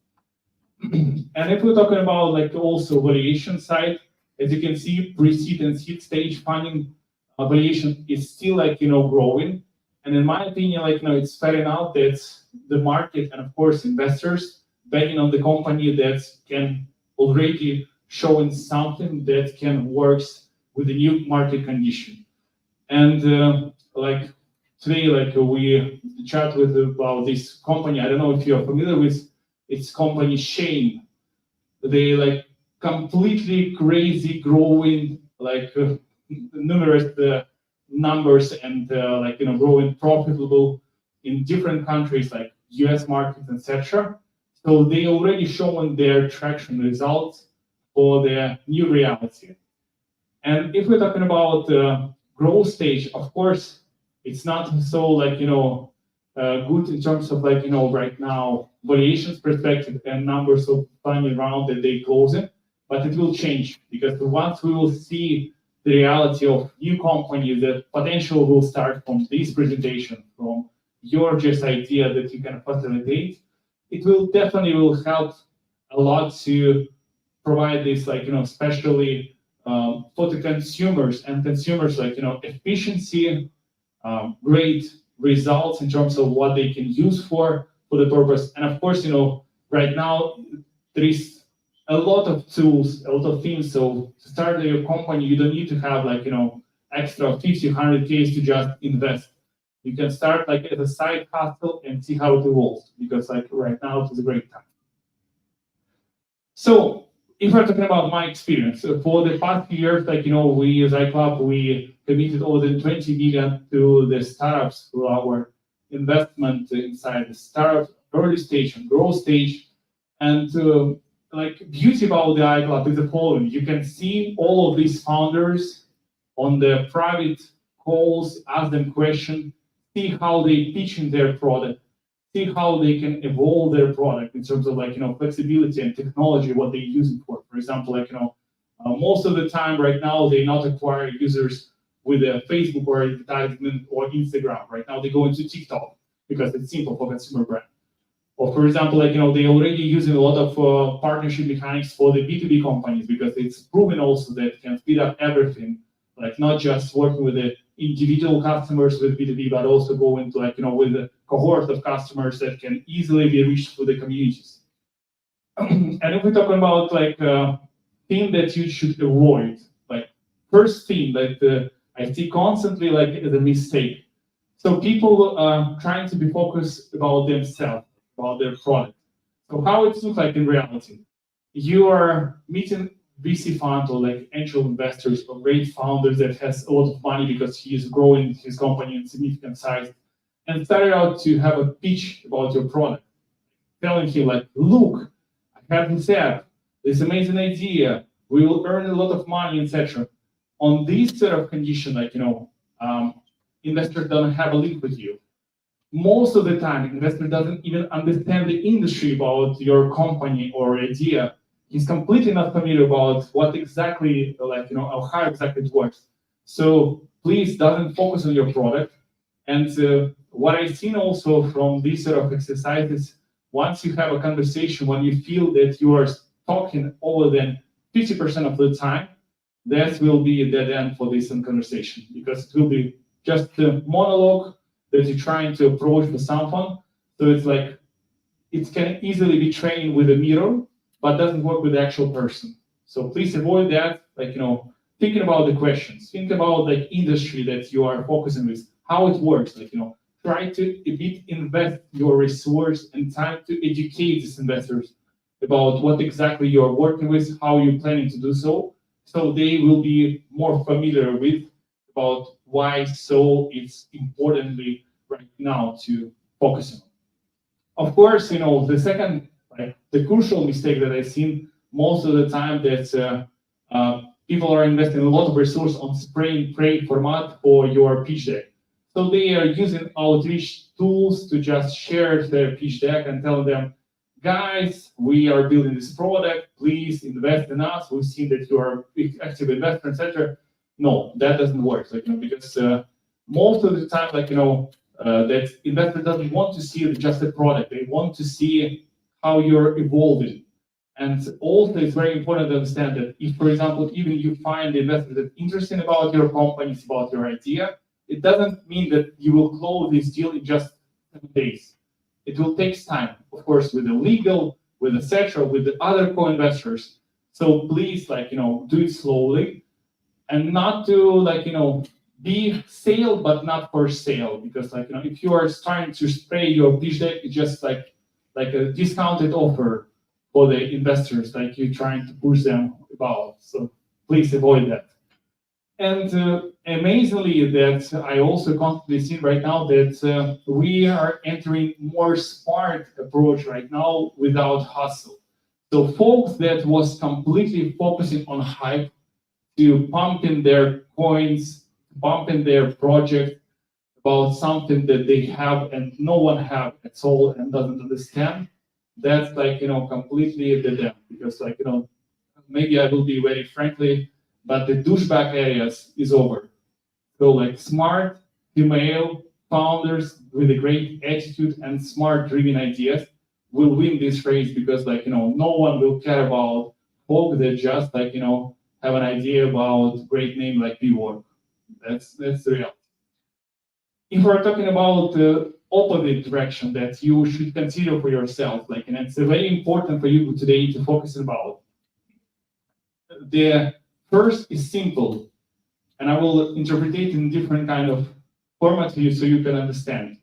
And if we're talking about like also valuation side, as you can see, pre-seed and seed stage funding valuation is still like, growing. And in my opinion, like, it's fair enough that the market and of course investors betting on the company that can already showing something that can works with the new market condition. And like today, like we chat with about this company. I don't know if you're familiar with its company Shane. They like completely crazy growing, like numerous numbers and like, growing profitable in different countries like US markets, etc. So they already shown their traction results for their new reality. And if we're talking about growth stage, of course, it's not so like, good in terms of like, right now, valuations perspective and numbers of funding round that they closing, but it will change, because once we will see the reality of new companies, the potential will start from this presentation, from your just idea that you can facilitate. It will definitely will help a lot to provide this, like, especially for the consumers, and consumers, like, efficiency, great results in terms of what they can use for the purpose. And of course, right now there is a lot of tools, a lot of things. So to start your company, you don't need to have like, extra 50, 100 Ks to just invest. You can start like as a side hustle and see how it evolves, because like right now it is a great time. So if we're talking about my experience, for the past years, like, we as ICLUB, we committed over 20 million to the startups through our investment inside the startup early stage and growth stage. And like beauty about the ICLUB is the following: you can see all of these founders on the private calls, ask them questions, see how they pitch in their product, see how they can evolve their product in terms of like, flexibility and technology, what they use it for. For example, like, most of the time right now, they not acquire users with a Facebook or advertisement or Instagram. Right now they go into TikTok because it's simple for consumer brand. Or for example, like, they already using a lot of partnership mechanics for the B2B companies, because it's proven also that it can speed up everything, like not just working with the individual customers with B2B, but also go into like, with a cohort of customers that can easily be reached through the communities. And if we're talking about like thing that you should avoid, like first thing that I see constantly like as a mistake. So people trying to be focused about themselves, about their product. So how it looks like in reality. You are meeting VC fund or like angel investors or great founders that has a lot of money because he is growing his company in significant size and started out to have a pitch about your product, telling him like, look, I have this app, this amazing idea, we will earn a lot of money, etc. On this sort of condition, like, investor doesn't have a link with you. Most of the time, investor doesn't even understand the industry about your company or idea. He's completely not familiar about what exactly, or how exactly it works. So please doesn't focus on your product. And what I've seen also from these sort of exercises, once you have a conversation, when you feel that you are talking over than 50% of the time, that will be a dead end for this conversation, because it will be just a monologue that you're trying to approach with someone. So it's like, it can easily be trained with a mirror, but doesn't work with the actual person. So please avoid that, thinking about the questions, think about the industry that you are focusing with, how it works, try to a bit invest your resource and time to educate these investors about what exactly you're working with, how you're planning to do so they will be more familiar with about why so it's importantly right now to focus on. Of course, the second, the crucial mistake that I've seen most of the time that people are investing a lot of resource on spray and pray format for your pitch deck. So they are using outreach tools to just share their pitch deck and tell them, guys, we are building this product, please invest in us. We've seen that you are active investor, etc. No, that doesn't work, because most of the time, that investor doesn't want to see just a product. They want to see how you're evolving. And also, it's very important to understand that if, for example, even you find the investor that's interested about your company, about your idea, it doesn't mean that you will close this deal in just 7 days. It will take time, of course, with the legal, with etc., with the other co-investors. So please, do it slowly, and not to be sale but not for sale, because if you are trying to spray your pitch deck, it's just like a discounted offer for the investors, you're trying to push them about. So please avoid that. And amazingly, that I also constantly see right now that we are entering more smart approach right now without hustle. So folks that was completely focusing on hype, to pumping their coins, pumping their project about something that they have and no one have at all and doesn't understand, that's completely the death. Because maybe I will be very frankly, but the douchebag areas is over. So smart female founders with a great attitude and smart driven ideas will win this race, because no one will care about folk that just have an idea about great name like WeWork. That's the reality. If we're talking about the opposite direction that you should consider for yourself, and it's very important for you today to focus about. The first is simple, and I will interpret it in different kind of format for you so you can understand.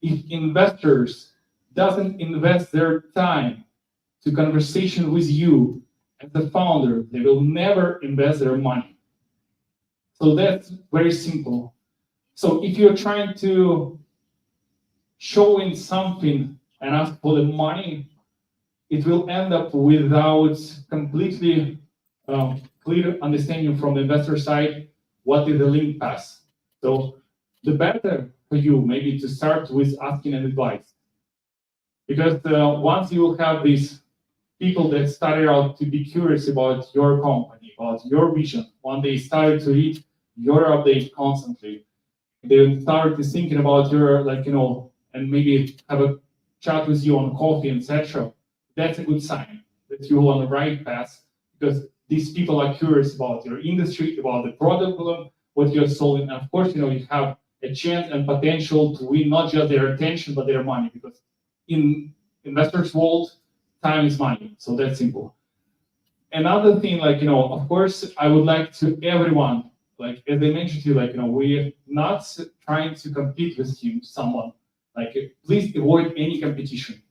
If investors doesn't invest their time to conversation with you as the founder, they will never invest their money. So that's very simple. So if you're trying to show in something and ask for the money, it will end up without completely clear understanding from the investor side what is the link pass. So the better for you maybe to start with asking an advice, because once you will have these people that started out to be curious about your company, about your vision, when they started to read your update constantly, they started thinking about your and maybe have a chat with you on coffee, etc. That's a good sign that you're on the right path, because these people are curious about your industry, about the product, what you're solving. And of course, you have a chance and potential to win not just their attention, but their money, because in investors' world, time is money. So that's simple. Another thing, of course, I would like to everyone, as I mentioned to you, we're not trying to compete with someone. Please avoid any competition,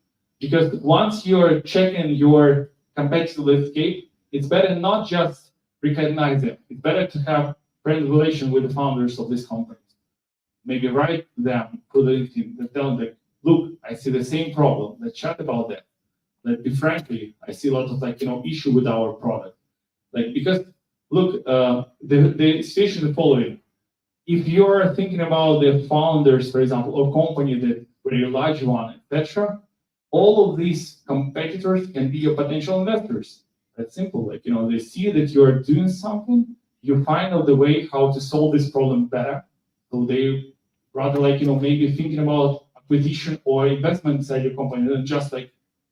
because once you're checking your competitive landscape, it's better not just recognize them. It's better to have friendly relation with the founders of these companies. Maybe write them through the LinkedIn and tell them, like, look, I see the same problem. Let's chat about that. Let's be frankly, I see a lot of issue with our product. Because look, the situation is the following. If you're thinking about the founders, for example, or company that very large one, etc., all of these competitors can be your potential investors. That's simple. They see that you're doing something, you find out the way how to solve this problem better. So they rather maybe thinking about acquisition or investment inside your company than just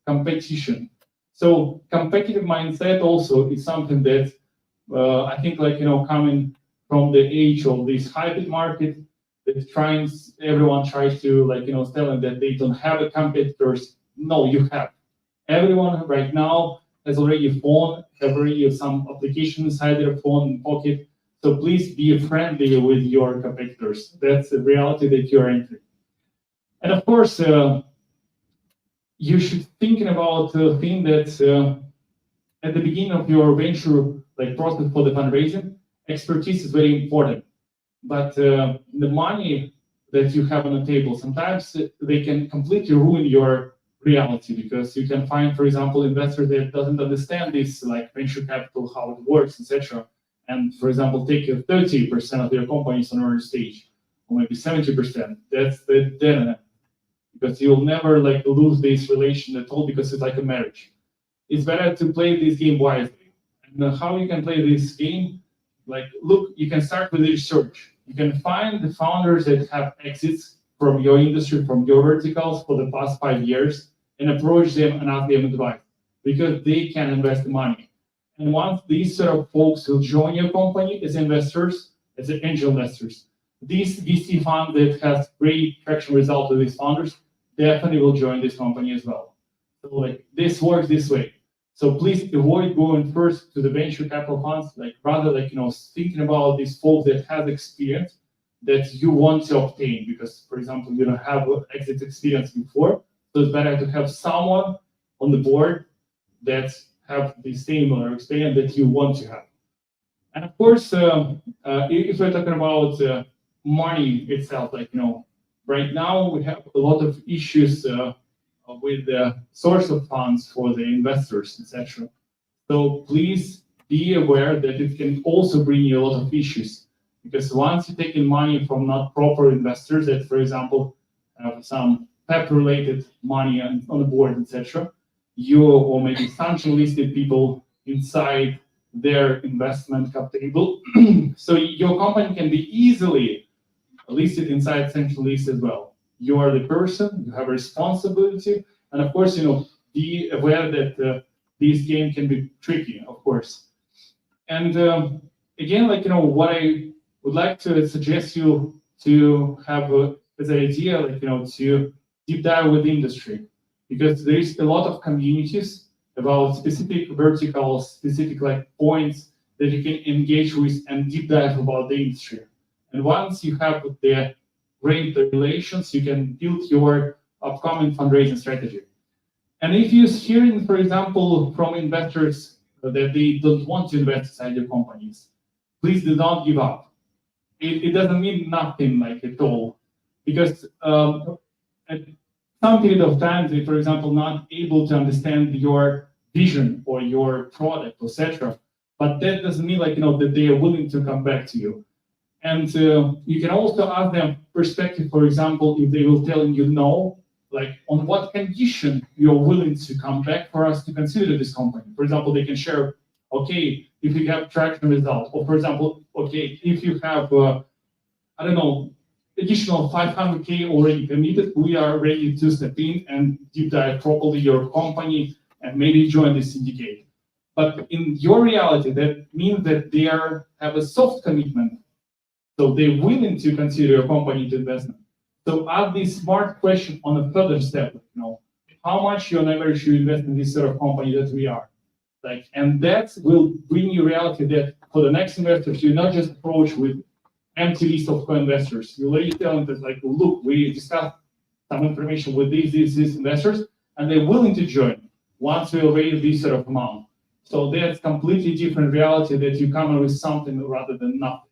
competition. So competitive mindset also is something that I think coming from the age of this hybrid market, that everyone tries to tell them that they don't have a competitors. No, you have. Everyone right now has already a phone, have already some application inside their phone in pocket. So please be friendly with your competitors. That's the reality that you're entering. And of course, you should thinking about the thing that at the beginning of your venture process for the fundraising, expertise is very important. But the money that you have on the table, sometimes they can completely ruin your reality, because you can find, for example, investor that doesn't understand this venture capital, how it works, etc. And for example, take 30% of their companies on early stage, or maybe 70%. That's the then, because you'll never lose this relation at all, because it's like a marriage. It's better to play this game wisely. And how you can play this game? Look, you can start with research. You can find the founders that have exits from your industry, from your verticals for the past 5 years, and approach them and ask them advice, because they can invest the money. And once these sort of folks will join your company as investors, as angel investors, these VC fund that has great traction result with these founders definitely will join this company as well. So this works this way. So please avoid going first to the venture capital funds, rather thinking about these folks that have experience that you want to obtain, because for example, you don't have exit experience before. So it's better to have someone on the board that have the same experience that you want to have. And of course, if we're talking about money itself, right now we have a lot of issues with the source of funds for the investors, etc. So please be aware that it can also bring you a lot of issues, because once you take in money from not proper investors that, for example, have some PEP-related money on the board, etc., you or maybe sanction listed people inside their investment cap table. So your company can be easily listed inside sanction list as well. You are the person, you have a responsibility, and of course, be aware that this game can be tricky, of course. And again, what I would like to suggest you to have as an idea, to deep dive with the industry, because there is a lot of communities about specific verticals, specific points that you can engage with and deep dive about the industry. And once you have the great relations, you can build your upcoming fundraising strategy. And if you're hearing, for example, from investors that they don't want to invest inside your companies, please do not give up. It doesn't mean nothing at all, because at some period of time, they, for example, not able to understand your vision or your product, etc. But that doesn't mean that they are willing to come back to you. And you can also ask them perspective, for example, if they will tell you no, on what condition you're willing to come back for us to consider this company. For example, they can share, okay, if you have traction results, or for example, okay, if you have, additional 500K already committed, we are ready to step in and deep dive properly your company and maybe join the syndicate. But in your reality, that means that they have a soft commitment. So they're willing to consider your company to investment. So ask this smart question on a further step. How much on average you invest in this sort of company that we are? And that will bring you reality that for the next investors, you not just approach with empty list of co-investors. You already tell them that look, we discussed some information with these investors, and they're willing to join once we raise this sort of amount. So that's completely different reality that you come in with something rather than nothing.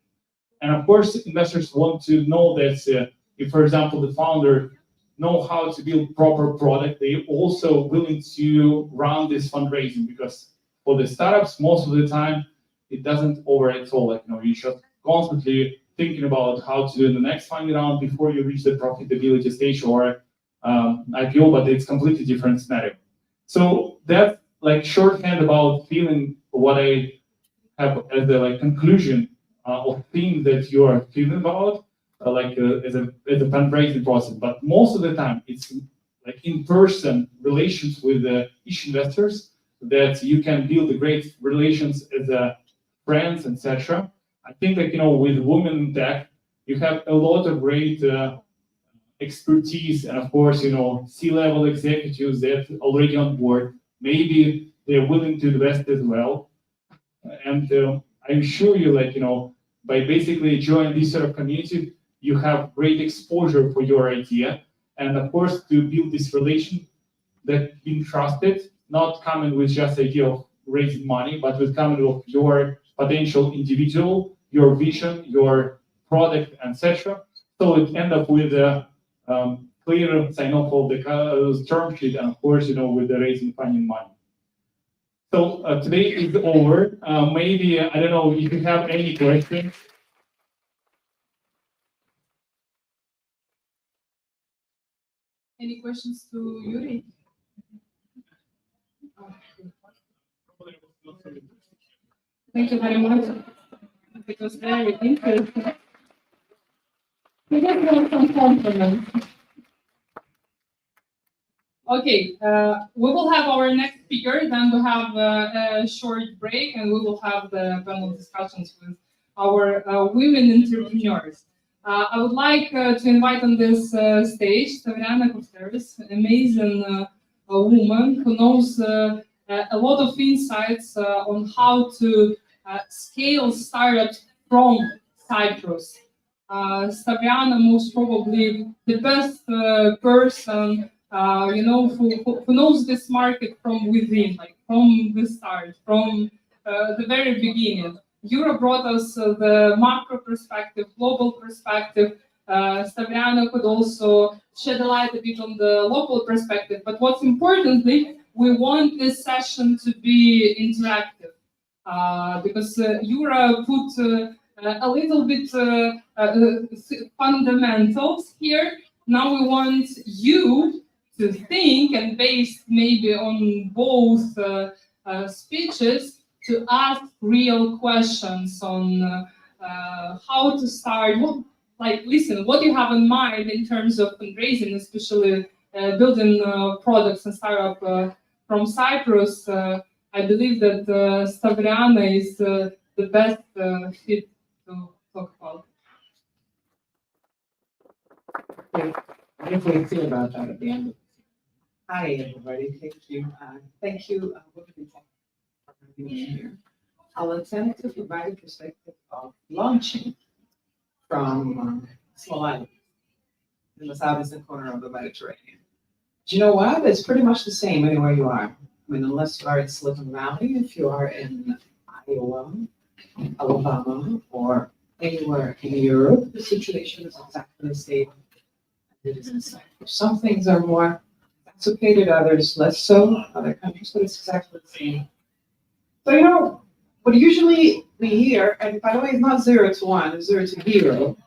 And of course, investors want to know that if, for example, the founder know how to build proper product, they also willing to run this fundraising, because for the startups, most of the time, it doesn't over at all. Like, you should constantly thinking about how to do the next funding round before you reach the profitability stage or IPO, but it's completely different scenario. So that's like shorthand about feeling what I have as the conclusion of things that you are feeling about, as a fundraising process. But most of the time, it's like in-person relations with each investors that you can build the great relations as friends, etc. I think with women in tech, you have a lot of great expertise, and of course, C-level executives that already on board. Maybe they're willing to invest as well. And I'm sure you, by basically joining this sort of community, you have great exposure for your idea. And of course, to build this relation that being trusted, not coming with just idea of raising money, but with coming with your potential individual, your vision, your product, etc. So it end up with a clear sign off of the term sheet, and of course, with the raising funding money. So today is over. Maybe, I don't know if you have any questions. Any questions to Yuriy? Thank you very much. It was very interesting. We just want some compliments. Okay, we will have our next speaker, then we'll have a short break, and we will have the panel discussions with our women entrepreneurs. I would like to invite on this stage Stavriana, Kofteros, amazing woman who knows a lot of insights on how to scale startups from Cyprus. Stavriana, most probably the best person who knows this market from within, like from the start, from the very beginning. Yura brought us the macro perspective, global perspective. Stavriana could also shed a light a bit on the local perspective. But what's importantly, we want this session to be interactive because Yura put a little bit fundamentals here. Now we want you to think, and based maybe on both speeches, to ask real questions on how to start. Listen, what do you have in mind in terms of fundraising, especially building products and startup from Cyprus? I believe that Stavriana is the best fit to talk about. I guess we feel about that at the end. Hi, everybody. Thank you. Thank you, for being here. I'll attempt to provide a perspective of launching from small island in the southeastern corner of the Mediterranean. Do you know what? It's pretty much the same anywhere you are. I mean, unless you are in Silicon Valley, if you are in Iowa, Alabama, or anywhere in Europe, the situation is exactly the same as it is in Cyprus. Some things are more intoxicated, others less so, other countries, but it's exactly the same. So, what usually we hear, and by the way, it's not 0 to 1, it's 0 to 0.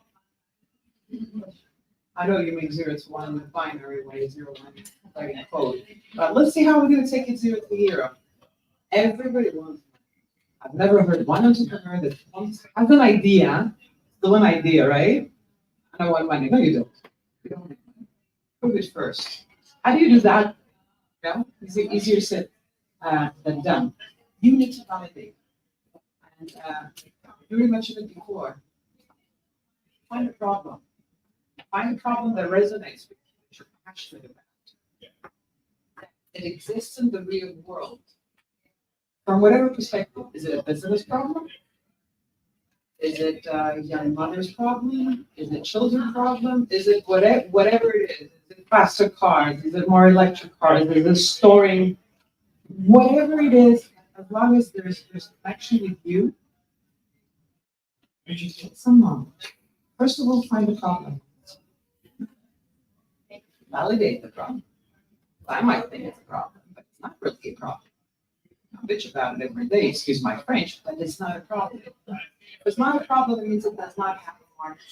I know you make 0 to 1 in the binary way, 0, 1, writing code. But let's see how we're going to take it 0 to 0. Everybody wants. I've never heard one entrepreneur that has an idea, still an idea, right? I don't want money. No, you don't. You don't want money. Prove it first. How do you do that? Easier said than done. You need to validate. And Yuriy mentioned it before. Find a problem. Find a problem that resonates with you, that you're passionate about. It exists in the real world. From whatever perspective. Is it a business problem? Is it a young mother's problem? Is it children's problem? Is it whatever it is? Is it faster cars? Is it more electric cars? Is it storing? Whatever it is, as long as there's connection with you, you just get some knowledge. First of all, find the problem. Validate the problem. I might think it's a problem, but it's not really a problem. I bitch about it every day, excuse my French, but it's not a problem. If it's not a problem, it means it does not have a market.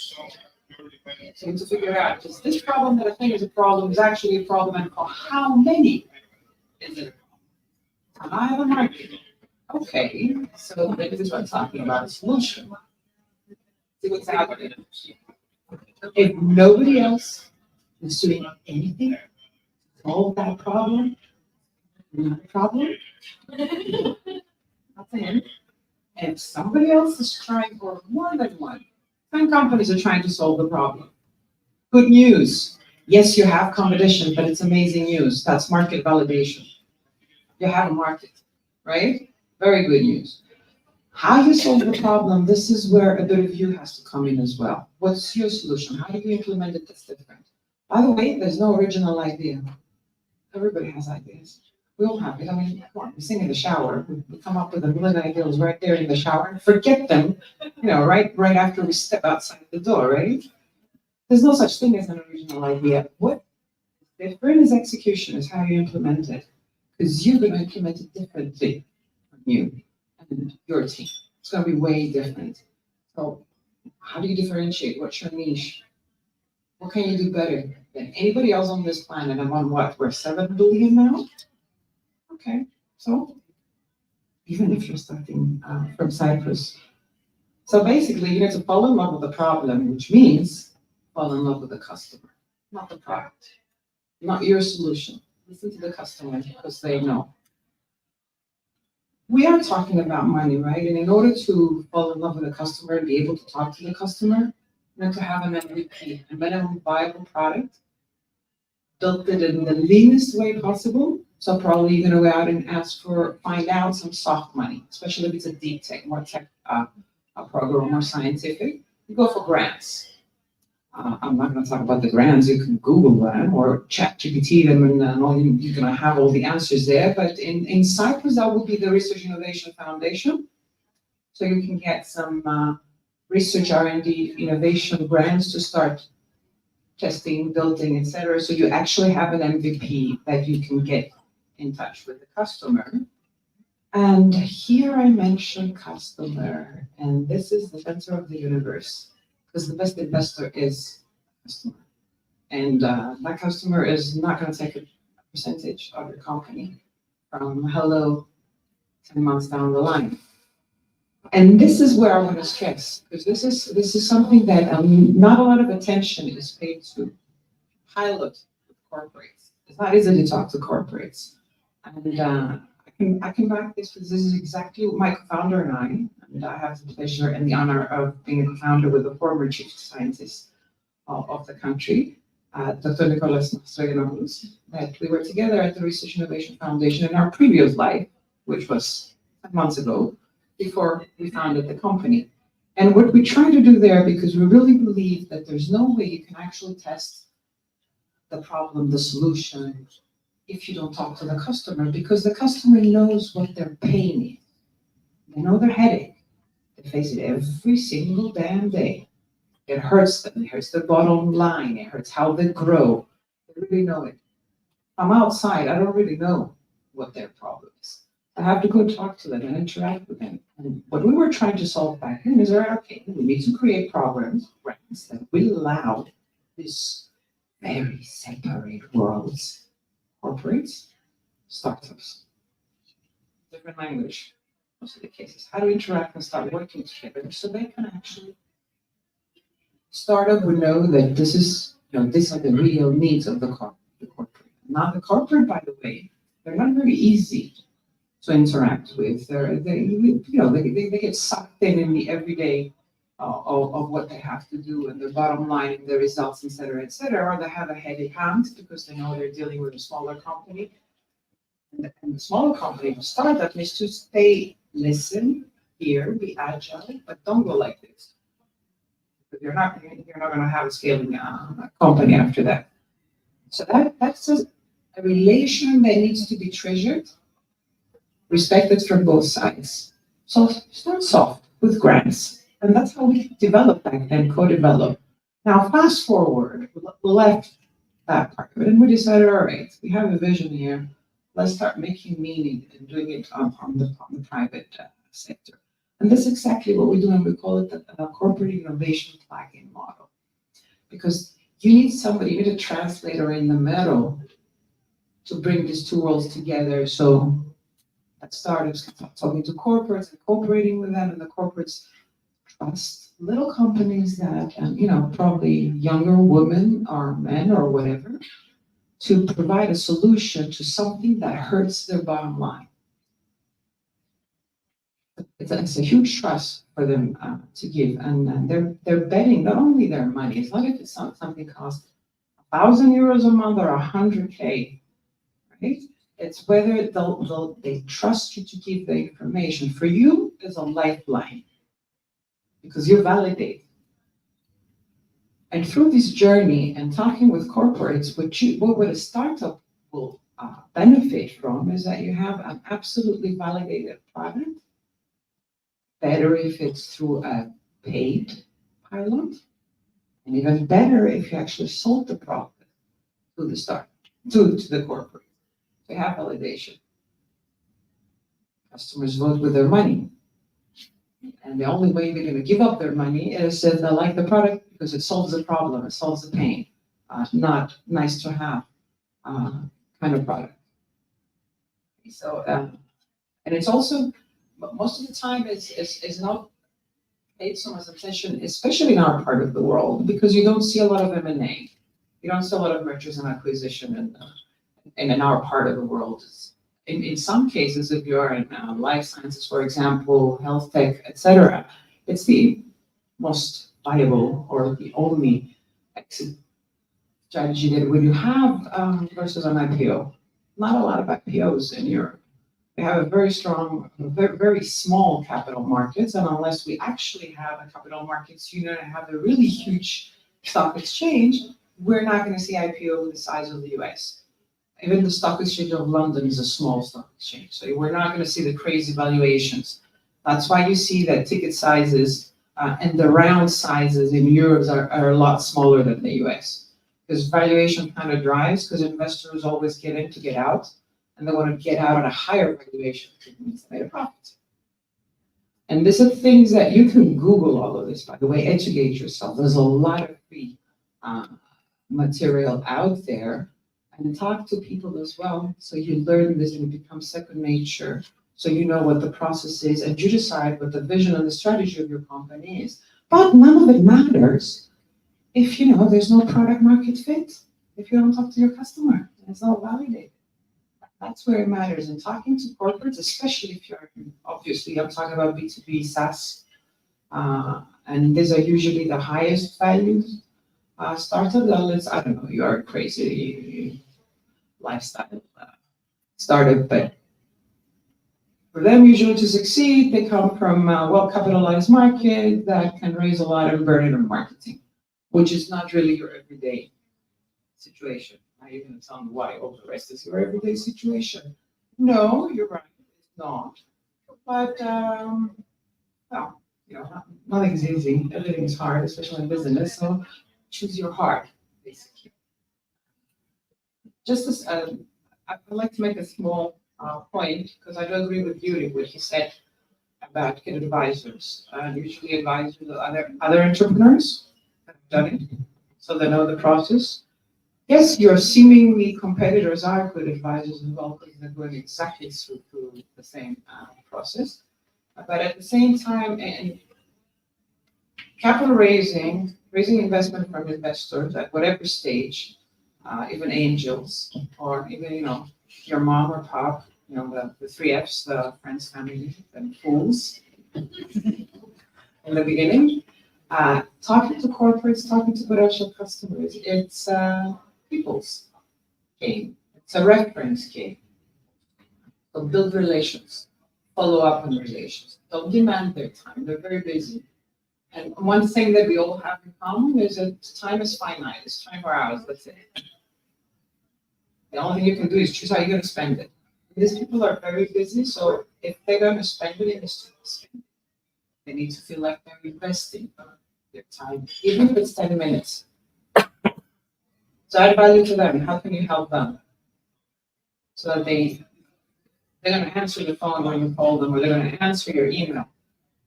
So you need to figure out, is this problem that I think is a problem is actually a problem, and for how many is it a problem? And I have a market. Okay, so maybe this is what I'm talking about, a solution. See what's happening. If nobody else is doing anything to solve that problem, not a problem. Nothing. If somebody else is trying, or more than one, 10 companies are trying to solve the problem. Good news. Yes, you have competition, but it's amazing news. That's market validation. You have a market, right? Very good news. How you solve the problem, this is where a bit of you has to come in as well. What's your solution? How do you implement it that's different? By the way, there's no original idea. Everybody has ideas. We all have it. I mean, come on, we sing in the shower. We come up with a million ideas right there in the shower and forget them, right after we step outside the door, right? There's no such thing as an original idea. What is different is execution, is how you implement it. Because you're going to implement it differently from you and your team. It's going to be way different. So how do you differentiate? What's your niche? What can you do better than anybody else on this planet? I'm on what? We're 7 billion now? Okay, so even if you're starting from Cyprus. So basically, you need to fall in love with the problem, which means fall in love with the customer, not the product, not your solution. Listen to the customer because they know. We are talking about money, right? And in order to fall in love with the customer and be able to talk to the customer, you need to have an MVP, a minimum viable product, built it in the leanest way possible. So probably you're going to go out and find out some soft money, especially if it's a deep tech, more tech program, more scientific. You go for grants. I'm not going to talk about the grants. You can Google them or ChatGPT them, and you're going to have all the answers there. But in Cyprus, that would be the Research Innovation Foundation. So you can get some research R&D innovation grants to start testing, building, etc. So you actually have an MVP that you can get in touch with the customer. And here I mention customer, and this is the center of the universe, because the best investor is the customer. And that customer is not going to take a percentage of your company from hello 10 months down the line. And this is where I want to stress, because this is something that not a lot of attention is paid to. Pilot with corporates. It's not easy to talk to corporates. And I can back this because this is exactly what my co-founder and I have the pleasure and the honor of being a co-founder with the former chief scientist of the country, Dr. Nicholas Stavriana, that we were together at the Research Innovation Foundation in our previous life, which was 10 months ago, before we founded the company. And what we try to do there, because we really believe that there's no way you can actually test the problem, the solution, if you don't talk to the customer, because the customer knows what their pain is. They know their headache. They face it every single damn day. It hurts them. It hurts their bottom line. It hurts how they grow. They really know it. I'm outside. I don't really know what their problem is. I have to go talk to them and interact with them. And what we were trying to solve back then is, okay, we need to create programs, grants that will allow this very separate worlds. Corporates, startups, different language, most of the cases. How to interact and start working together so they can actually, startup would know that this is, these are the real needs of the corporate. Now the corporate, by the way, they're not very easy to interact with. They get sucked in the everyday of what they have to do and their bottom line and their results, et cetera, or they have a heavy hand because they know they're dealing with a smaller company. And the smaller company, the startup, needs to stay, listen, hear, be agile, but don't go like this. Because you're not going to have a scaling company after that. So that's a relation that needs to be treasured respected from both sides. So start soft with grants. And that's how we developed back then, co-develop. Now, fast forward, we left that part of it and we decided, all right, we have a vision here. Let's start making meaning and doing it on the private sector. And that's exactly what we do, and we call it the corporate innovation flagging model. Because you need somebody, you need a translator in the middle to bring these two worlds together. So that startups talking to corporates and cooperating with them, and the corporates trust little companies that, probably younger women or men or whatever, to provide a solution to something that hurts their bottom line. It's a huge trust for them to give, and they're betting not only their money. It's not if it's something costs 1,000 euros a month or 100K, right? It's whether they trust you to give the information. For you, it's a lifeline because you validate. And through this journey and talking with corporates, what a startup will benefit from is that you have an absolutely validated product. Better if it's through a paid pilot, and even better if you actually sold the product to the startup, to the corporate. They have validation. Customers vote with their money. And the only way they're going to give up their money is if they like the product because it solves the problem, it solves the pain, not nice to have kind of product. So, and it's also, most of the time is not paid so much attention, especially in our part of the world, because you don't see a lot of M&A. You don't see a lot of mergers and acquisition in our part of the world. In some cases, if you are in life sciences, for example, health tech, etc., it's the most viable or the only exit strategy that we have versus an IPO. Not a lot of IPOs in Europe. We have a very strong, very small capital markets, and unless we actually have a capital markets union and have a really huge stock exchange, we're not going to see IPO the size of the US. Even the stock exchange of London is a small stock exchange, so we're not going to see the crazy valuations. That's why you see that ticket sizes and the round sizes in euros are a lot smaller than the US. Because valuation kind of drives, because investors always get in to get out, and they want to get out at a higher valuation because it means they made a profit. And these are things that you can Google all of this, by the way, educate yourself. There's a lot of free material out there, and talk to people as well. So you learn this and it becomes second nature. So you know what the process is, and you decide what the vision and the strategy of your company is. But none of it matters if there's no product market fit, if you don't talk to your customer, it's not validated. That's where it matters. And talking to corporates, especially if you're, obviously, I'm talking about B2B SaaS, and these are usually the highest valued startup. Unless, I don't know, you are crazy lifestyle startup, but for them, usually to succeed, they come from a well-capitalized market that can raise a lot and burn it on marketing, which is not really your everyday situation. Now you're going to tell me why all the rest is your everyday situation. No, you're right, it's not. But, nothing's easy. Everything is hard, especially in business. So choose your heart, basically. Just as I'd like to make a small point, because I do agree with Yuriy, what he said about good advisors. Usually advisors are other entrepreneurs that have done it, so they know the process. Yes, your seemingly competitors are good advisors as well, because they're going exactly through the same process. But at the same time, and capital raising investment from investors at whatever stage, even angels, or even, your mom or pop, the three Fs, the friends, family, and fools in the beginning. Talking to corporates, talking to potential customers, it's people's game. It's a reference game. So build relations, follow up on relations. Don't demand their time. They're very busy. And one thing that we all have in common is that time is finite. It's 24 hours. That's it. The only thing you can do is choose how you're going to spend it. These people are very busy, so if they're going to spend it in the streets, they need to feel like they're investing their time, even if it's 10 minutes. So add value to them. How can you help them? So that they're going to answer the phone when you call them, or they're going to answer your email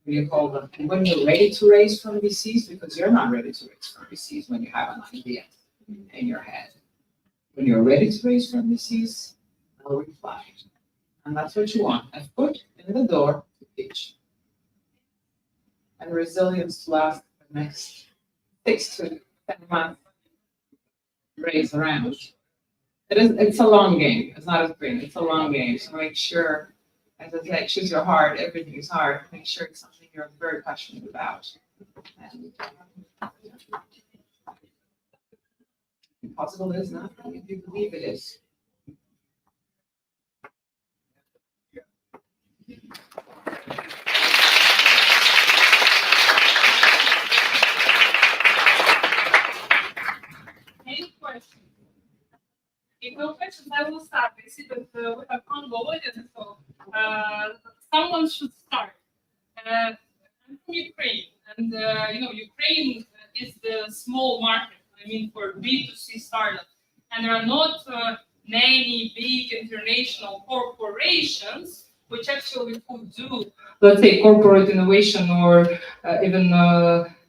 when you call them. And when you're ready to raise from VCs, because you're not ready to raise from VCs when you have an idea in your head. When you're ready to raise from VCs, they'll reply. And that's what you want. A foot in the door to pitch. And resilience to last the next 6 to 10 months. Raise around. It's a long game. It's not a sprint. It's a long game. So make sure, as I said, choose your heart. Everything is hard. Make sure it's something you're very passionate about. And impossible is nothing if you believe it is. Any questions? If no questions, I will start. I see that we have one audience, so someone should start. I'm from Ukraine, and Ukraine is the small market. I mean, for B2C startups, and there are not many big international corporations which actually could do, let's say, corporate innovation or even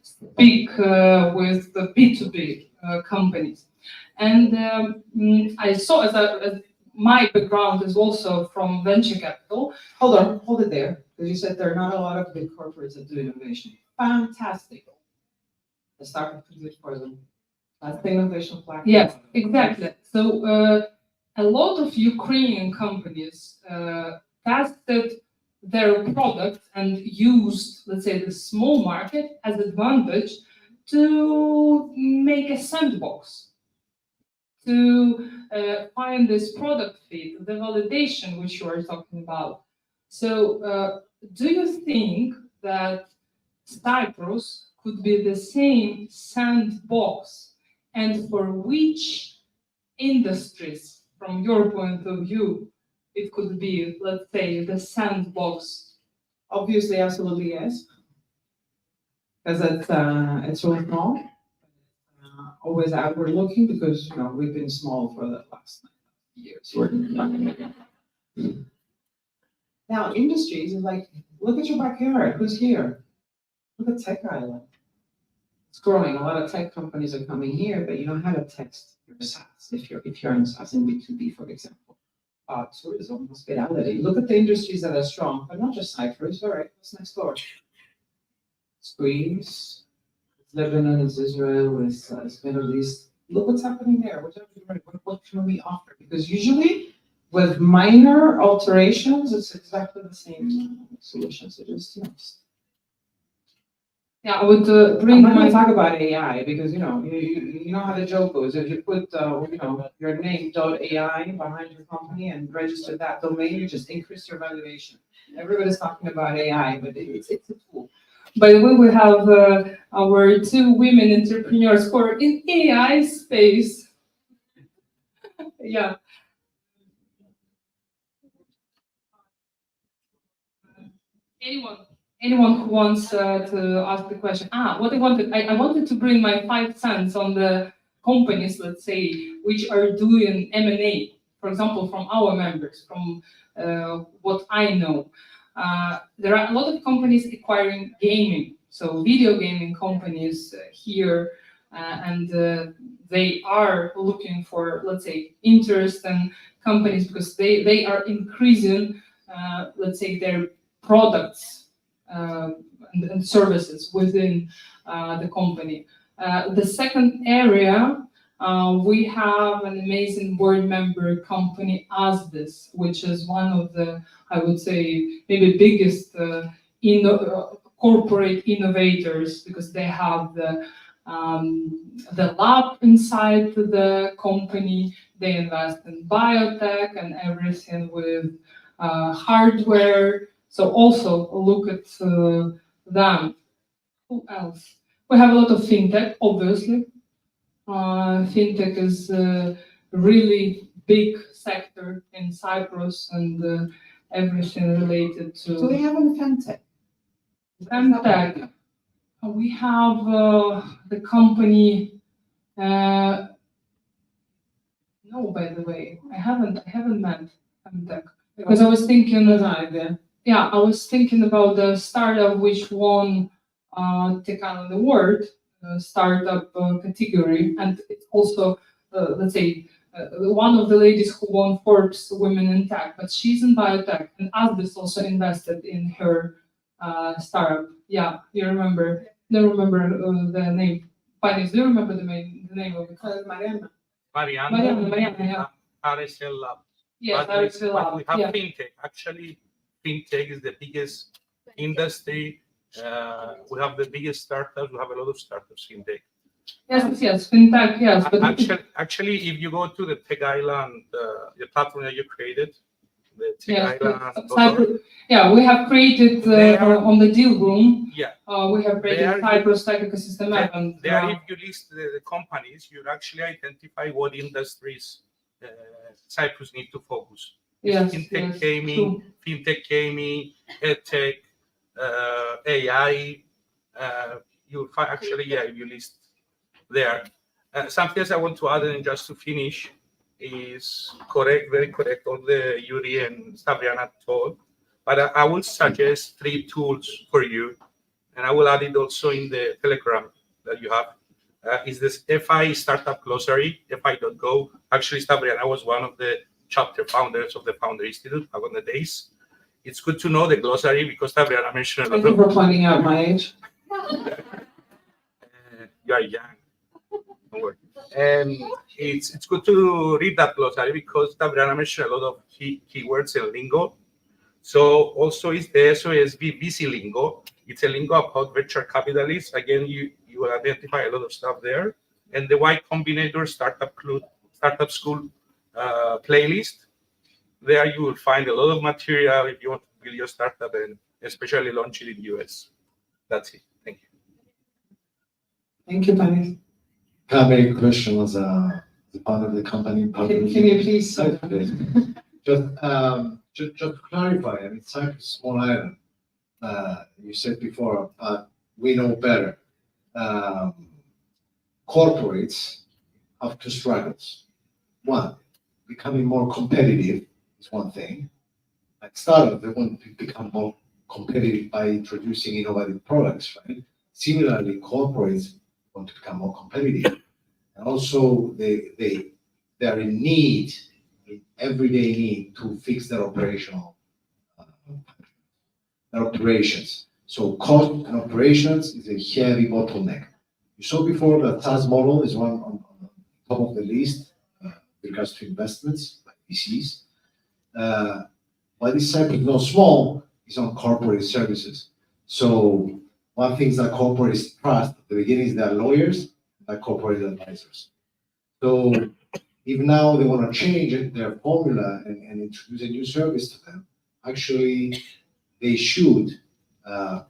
speak with the B2B companies. And I saw, as my background is also from venture capital. Hold it there, because you said there are not a lot of big corporates that do innovation. Fantastic. The startup can do it for them. That's the innovation platform. Yes, exactly. So a lot of Ukrainian companies tested their product and used, let's say, the small market as advantage to make a sandbox, to find this product fit, the validation which you are talking about. So do you think that Cyprus could be the same sandbox, and for which industries, from your point of view, it could be, let's say, the sandbox? Obviously, absolutely yes. Because it's really small. Always outward looking, because we've been small for the last years. Now industries is like, look at your backyard. Who's here? Look at Tech Island. It's growing. A lot of tech companies are coming here, but you know how to text your SaaS if you're in SaaS in B2B, for example. Tourism, hospitality. Look at the industries that are strong, but not just Cyprus. All right, what's next door? It's Greece, it's Lebanon, it's Israel, it's Middle East. Look what's happening there. What can we offer? Because usually, with minor alterations, it's exactly the same solutions. It is Yeah, I would I'm bring not going my to talk about AI, because you know how the joke goes. If you put your name .ai behind your company and register that domain, you just increase your valuation. Everybody's talking about AI, but it's a tool. By the way, we have our 2 women entrepreneurs who are in AI space. Yeah. Anyone who wants to ask the question? What I wanted to bring my 5 cents on the companies, let's say, which are doing M&A, for example, from our members, from what I know. There are a lot of companies acquiring gaming, so video gaming companies here, and they are looking for, let's say, interest in companies because they are increasing, let's say, their products and services within the company. The second area, we have an amazing board member company, Asdis, which is one of the, I would say, maybe biggest corporate innovators, because they have the lab inside the company. They invest in biotech and everything with hardware. So also look at them. Who else? We have a lot of fintech, obviously. Fintech is really big sector in Cyprus and everything related Do to they have any fintech? Femtech. We have the company. No, by the way, I haven't met Femtech because I was thinking. No idea. Yeah, I was thinking about the startup which won Techisland Award startup category, and it's also let's say one of the ladies who won Forbes Women in Tech, but she's in biotech, and Asbis also invested in her startup. Yeah, you remember? Don't remember the name. Panis, do you remember the name of it? Mariana. Mariana, yeah. ICLUB. Yes, But we have yeah. fintech. Actually, fintech is the biggest industry. We have the biggest startups. We have a lot of startups fintech. Yes, fintech, yes. But Actually, if you go to the Tech Island, the platform that you created, the Tech yes, Island. Cyprus, yeah, we have created on the deal room. Yeah. We have created There- Cyprus Tech Ecosystem App, and There, if you list the companies, you actually identify what industries Cyprus need to focus. yes, Fintech yes, gaming, true. fintech gaming, edtech, AI. You'll find actually, yeah, if you list there. Something else I want to add, and just to finish, is correct, very correct, all the Yuriy and Stavriana told. But I would suggest 3 tools for you, and I will add it also in the Telegram that you have. Is this FI Startup Glossary, fi.go. Actually, Stavriana was one of the chapter founders of the Founder Institute back on the days. It's good to know the glossary because Stavriana mentioned a Thank lot you of. for pointing out my age. You are young. Don't worry. And it's good to read that glossary because Stavriana mentioned a lot of keywords and lingo. So also is the SOSV VC lingo. It's a lingo about venture capitalists. Again, you will identify a lot of stuff there. And the Y Combinator Startup School playlist. There you will find a lot of material if you want to build your startup and especially launch it in the US. That's it. Thank you. Thank you, Panis. Can I make a question as a part of the company? Can you please? Just to clarify, I mean, Cyprus is a small island. You said before, we know better. Corporates have 2 struggles. One, becoming more competitive is one thing. Like startups, they want to become more competitive by introducing innovative products, right? Similarly, corporates want to become more competitive. And also, they are in need, in everyday need, to fix their operations. So cost and operations is a heavy bottleneck. You saw before that SaaS model is one on top of the list with regards to investments by VCs. Why this segment is not small is on corporate services. So one thing that corporates trust at the beginning is their lawyers and corporate advisors. So if now they want to change their formula and introduce a new service to them, actually they should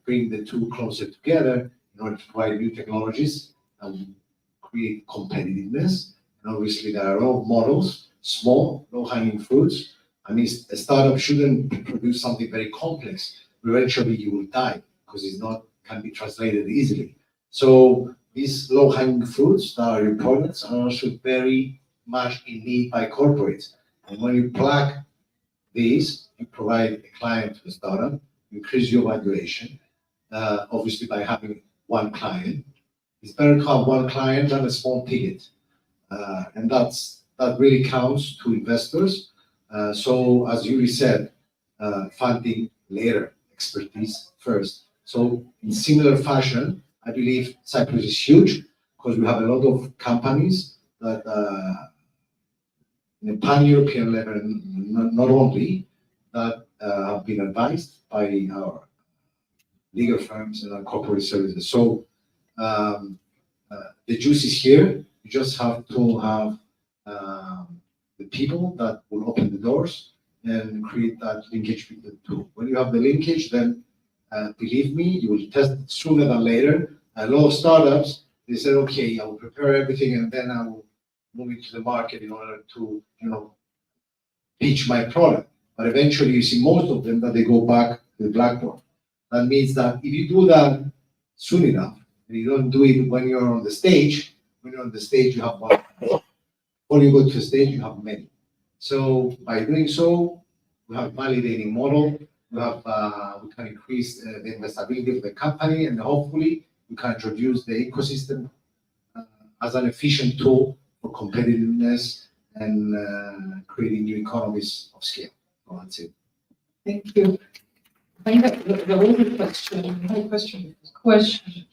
bring the 2 closer together in order to provide new technologies and create competitiveness. And obviously there are role models, small, low-hanging fruits. I mean, a startup shouldn't produce something very complex. Eventually you will die because can be translated easily. So these low-hanging fruits that are your products are also very much in need by corporates. And when you plug these, you provide a client to the startup, increase your valuation, obviously by having 1 client. It's better to have 1 client than a small ticket. And that really counts to investors. So as Yuriy said, funding later, expertise first. So in similar fashion, I believe Cyprus is huge because we have a lot of companies that in a pan-European level, not only, that have been advised by our legal firms and our corporate services. So the juice is here. You just have to have the people that will open the doors and create that linkage with the 2. When you have the linkage, then believe me, you will test it sooner than later. A lot of startups, they said, okay, I will prepare everything and then I will move into the market in order to, pitch my product. But eventually you see most of them that they go back to the blackboard. That means that if you do that soon enough, and you don't do it when you're on the stage, when you're on the stage, you have one. When you go to the stage, you have many. So by doing so, we have validating model, we can increase the investability of the company, and hopefully we can introduce the ecosystem as an efficient tool for competitiveness and creating new economies of scale. So that's it. Thank you. I think that there was a question. Question.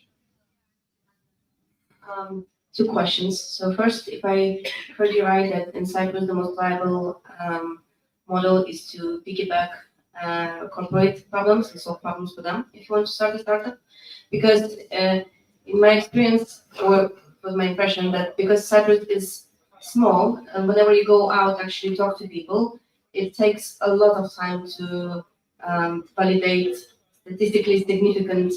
Two questions. So first, if I heard you right, that in Cyprus the most viable model is to piggyback corporate problems and solve problems for them if you want to start a startup. Because in my experience, or was my impression, that because Cyprus is small, and whenever you go out actually talk to people, it takes a lot of time to validate statistically significant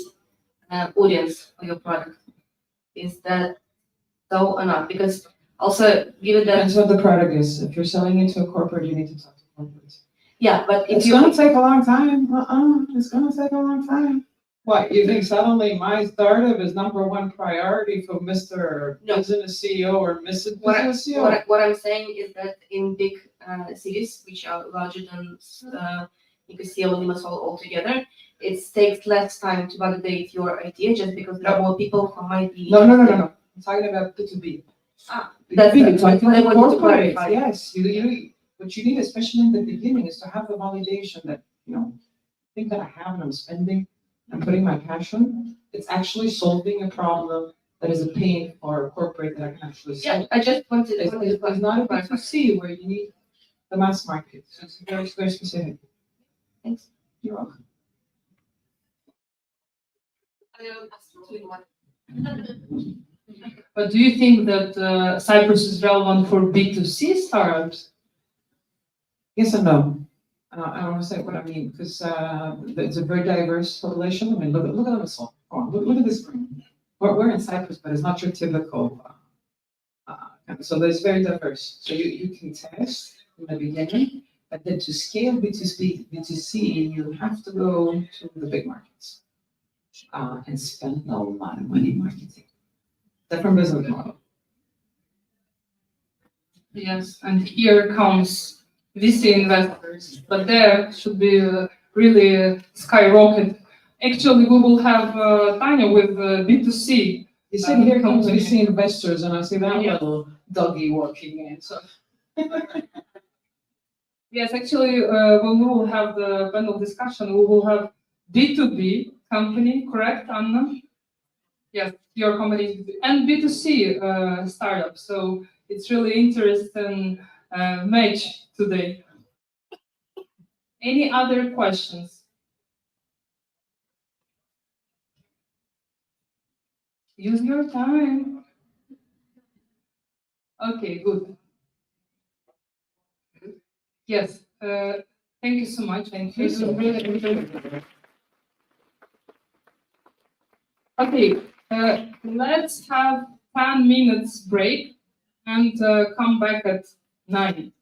audience for your product. Is that so or not? Because also given that That's what the product is. If you're selling it to a corporate, you need to talk to corporates. yeah, but if It's you gonna take a long time. It's gonna take a long time. What, you think suddenly my startup is number one priority for Mr. No. Business CEO or Mrs. what, I, Business CEO? what I'm saying is that in big cities which are larger than Nicosia or Limassol altogether, it takes less time to validate your idea just because there are more people who might be No. I'm talking about B2B. That's B2B, talking what I about wanted to corporate. clarify. Yes, what you need, especially in the beginning, is to have the validation that, thing that I have and I'm spending, I'm putting my passion, it's actually solving a problem that is a pain for a corporate that I can actually solve. Yeah, I just wanted It's not a B2C where you need the mass market. So it's very, very specific. Thanks. You're welcome. But do you think that Cyprus is relevant for B2C startups? Yes and no. I want to say what I mean, because it's a very diverse population. I mean, look at Limassol. Look at this. We're in Cyprus, but it's not your typical. So it's very diverse. So you can test in the beginning, but then to scale B2C, you have to go to the big markets and spend a lot of money marketing. Different business model. Yes, and here comes VC investors, but there should be really skyrocket. Actually, we will have Tanya with B2C. You said here comes company. VC investors, and I see that Yeah. little doggy walking in. So Yes, actually, when we will have the panel discussion, we will have B2B company, correct, Anna? Yes, your company, and B2C startup. So it's really interesting match today. Any other questions? Use your time. Okay, good. Yes, thank you so much. Thank you. Okay, let's have 10 minutes break and come back at 9.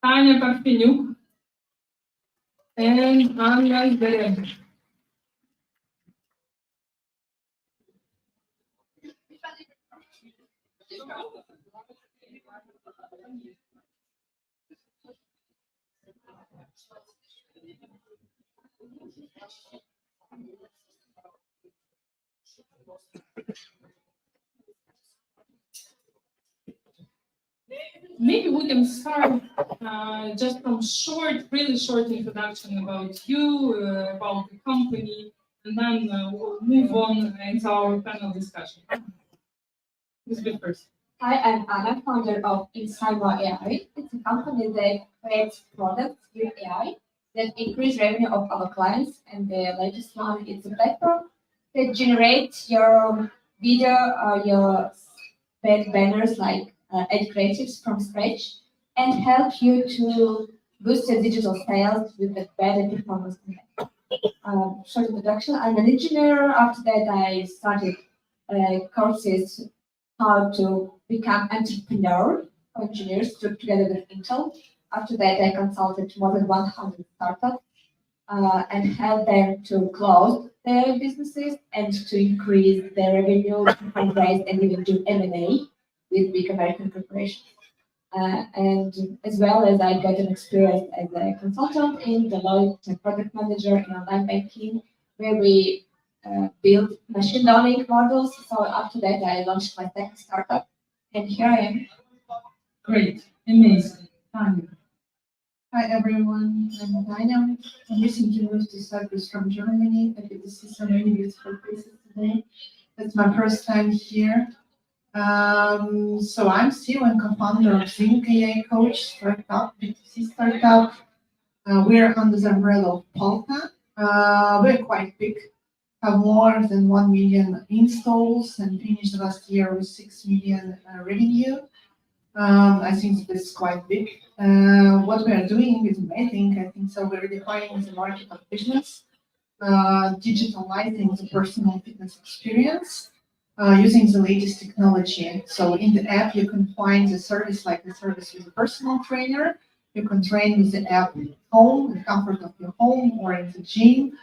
Tanya Parfenyuk, and Anya Zdorenko. Maybe we can start just from really short introduction about you, about the company, and then we'll move on into our panel discussion. Who's the first? Hi, I'm Anna, founder of INCYMO.AI. It's a company that creates products with AI that increase revenue of our clients. And the latest one is a platform that generates your video or your banners like ad creatives from scratch and help you to boost your digital sales with a better performance. Short introduction, I'm an engineer. After that, I started courses how to become entrepreneur engineers together with Intel. After that, I consulted more than 100 startups and helped them to close their businesses and to increase their revenue, fundraise, and even do M&A with big American corporations. And as well as I got an experience as a consultant in Deloitte, a product manager in online banking, where we build machine learning models. So after that, I launched my second startup, and here I am. Great, amazing. Tanya. Hi everyone, I'm Tanya. I'm recently moved to Cyprus from Germany. I get to see so many beautiful places today. It's my first time here. So I'm CEO and co-founder of Zing AI Coach startup, B2C startup. We're under the umbrella of Polka. We're quite big, have more than 1 million installs and finished last year with 6 million revenue. I think this is quite big. What we are doing is amazing. I think so. We're defining the market of business, digitalizing the personal fitness experience using the latest technology. So in the app, you can find the service like the service with a personal trainer. You can train with the app at home, in the comfort of your home or in the gym.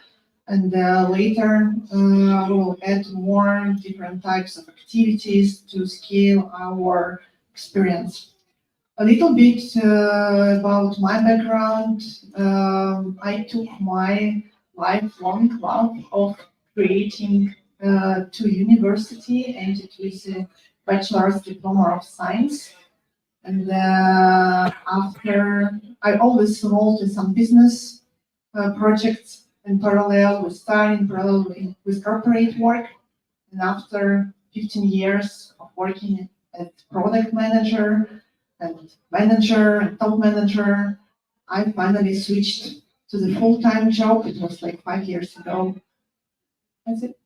And later, we will add more different types of activities to scale our experience. A little bit about my background. I took my lifelong love of creating to university, and it was a bachelor's diploma of science. And after, I always involved in some business projects in parallel with corporate work. And after 15 years of working as product manager and top manager, I finally switched to the full-time job. It was like 5 years ago. That's it.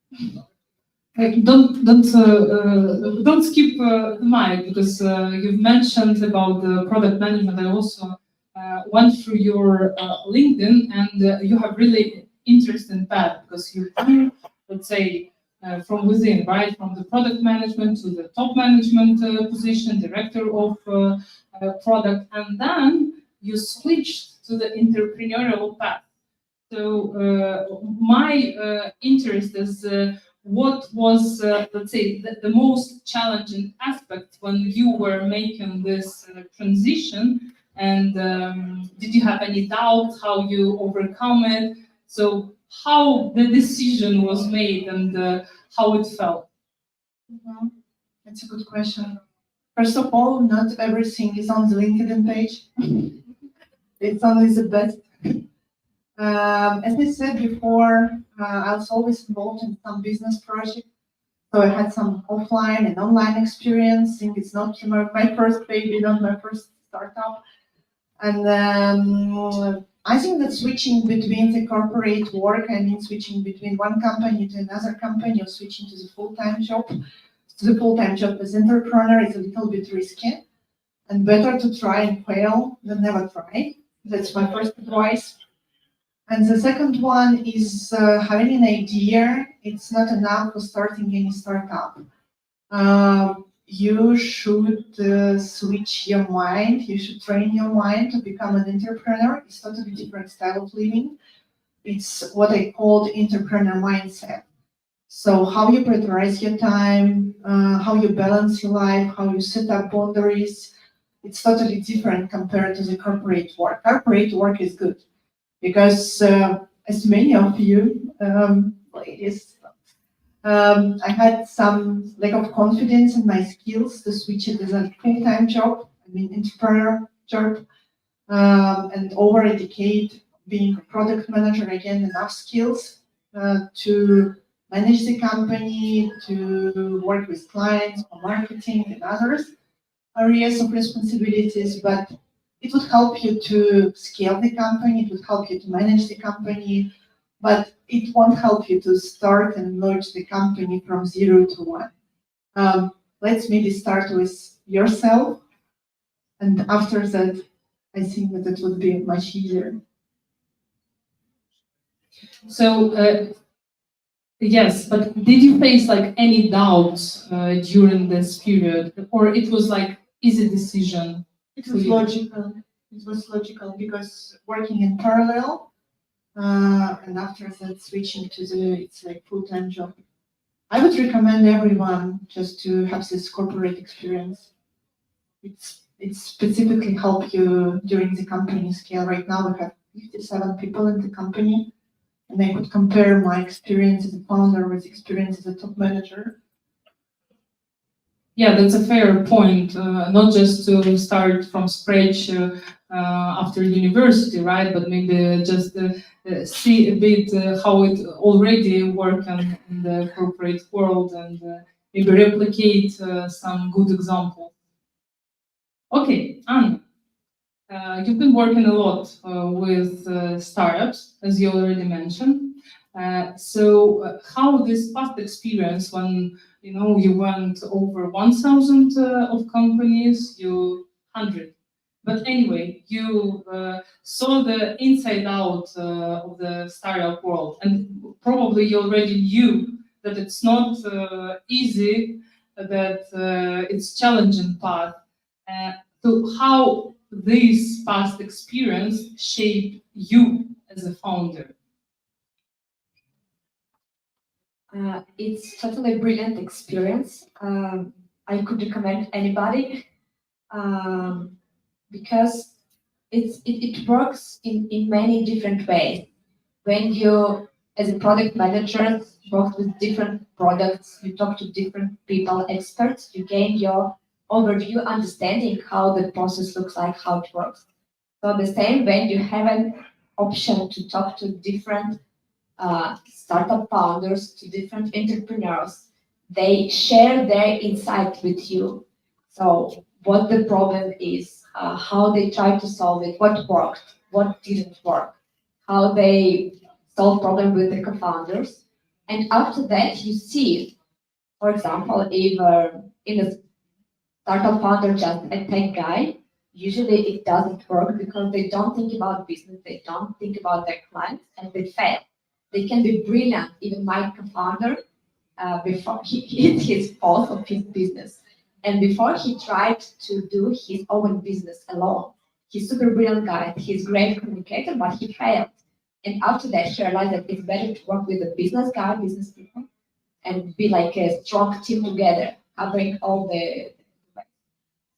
Don't skip the mic, because you've mentioned about the product management. I also went through your LinkedIn, and you have really interesting path, because you grew, let's say, from within, right, from the product management to the top management position, director of product, and then you switched to the entrepreneurial path. So my interest is what was, let's say, the most challenging aspect when you were making this transition, and did you have any doubts how you overcome it? So how the decision was made and how it felt? That's a good question. First of all, not everything is on the LinkedIn page. It's only the best. As I said before, I was always involved in some business project. So I had some offline and online experience. I think it's not my first baby, not my first startup. And I think that switching between the corporate work, I mean switching between one company to another company, or switching to the full-time job, as entrepreneur is a little bit risky, and better to try and fail than never try. That's my first advice. And the second one is having an idea. It's not enough for starting any startup. you should switch your mind. You should train your mind to become an entrepreneur. It's totally different style of living. It's what I called entrepreneur mindset. So how you prioritize your time, how you balance your life, how you set up boundaries, it's totally different compared to the corporate work. Corporate work is good because as many of you ladies, I had some lack of confidence in my skills to switch it as a full-time job, entrepreneur job, and over a decade being a product manager, again, enough skills to manage the company, to work with clients for marketing and others areas of responsibilities, but it would help you to scale the company, it would help you to manage the company, but it won't help you to start and launch the company from 0 to 1. Let's maybe start with yourself, and after that, I think that it would be much easier. So, yes, but did you face like any doubts during this period, or it was like easy decision? It was logical. It was logical because working in parallel, and after that switching to it's like full-time job. I would recommend everyone just to have this corporate experience. It specifically help you during the company scale. Right now we have 57 people in the company, and I could compare my experience as a founder with experience as a top manager. Yeah, that's a fair point. Not just to start from scratch after university, right? But maybe just see a bit how it already works in the corporate world, and maybe replicate some good examples. Okay, Anna, you've been working a lot with startups, as you already mentioned. So how this past experience, when you went over 1,000 of companies, 100. But anyway, you saw the inside out of the startup world, and probably you already knew that it's not easy, that it's challenging path. So how this past experience shaped you as a founder? It's totally brilliant experience. I could recommend anybody because it works in many different ways. When you, as a product manager, work with different products, you talk to different people, experts, you gain your overview, understanding how the process looks like, how it works. So the same when you have an option to talk to different startup founders, to different entrepreneurs, they share their insight with you. So what the problem is, how they try to solve it, what worked, what didn't work, how they solve problem with the co-founders. And after that, you see, for example, if in a startup founder just a tech guy, usually it doesn't work because they don't think about business, they don't think about their clients, and they fail. They can be brilliant. Even my co-founder, before he hit his fault of his business, and before he tried to do his own business alone, he's super brilliant guy. He's great communicator, but he failed. And after that, he realized that it's better to work with a business guy, business people, and be like a strong team together, covering all the.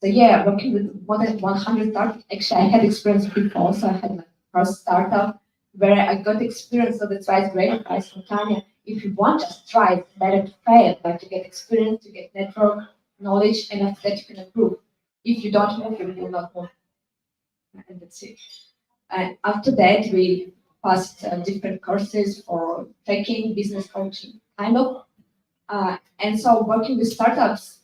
So yeah, working with more than 100 startups. Actually, I had experience before, so I had my first startup where I got experience. So that's why it's great advice from Tanya. If you want, just try. It's better to fail, but to get experience, to get network, knowledge, and after that you can improve. If you don't move, you will not move. And that's it. And after that, we passed different courses for tracking, business coaching, kind of. And so working with startups,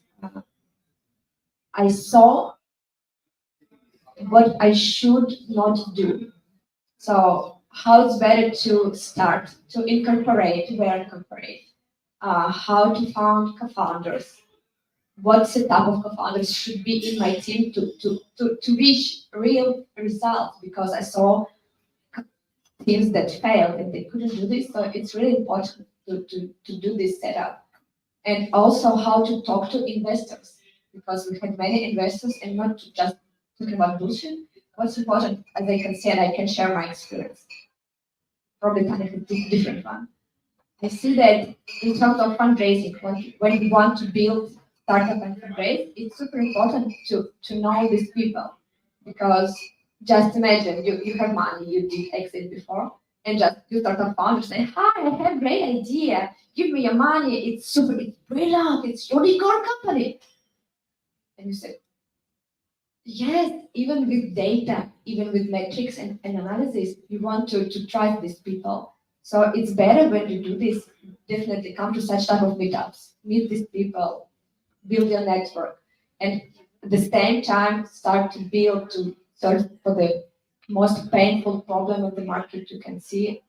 I saw what I should not do. So how it's better to start, to incorporate, where incorporate, how to found co-founders, what setup of co-founders should be in my team to reach real results, because I saw teams that failed and they couldn't do this. So it's really important to do this setup. And also how to talk to investors. because we had many investors and not just talking about bullshit. What's important, as I can say, and I can share my experience. Probably Tanya has a different one. I see that in terms of fundraising, when you want to build startup and fundraise, it's super important to know these people, because just imagine you have money, you did exit before, and just you start a fund, say, hi, I have a great idea, give me your money, it's brilliant, it's unicorn company. And you say, yes, even with data, even with metrics and analysis, you want to trust these people. So it's better when you do this, definitely come to such type of meetups, meet these people, build your network, and at the same time start to search for the most painful problem of the market you can see,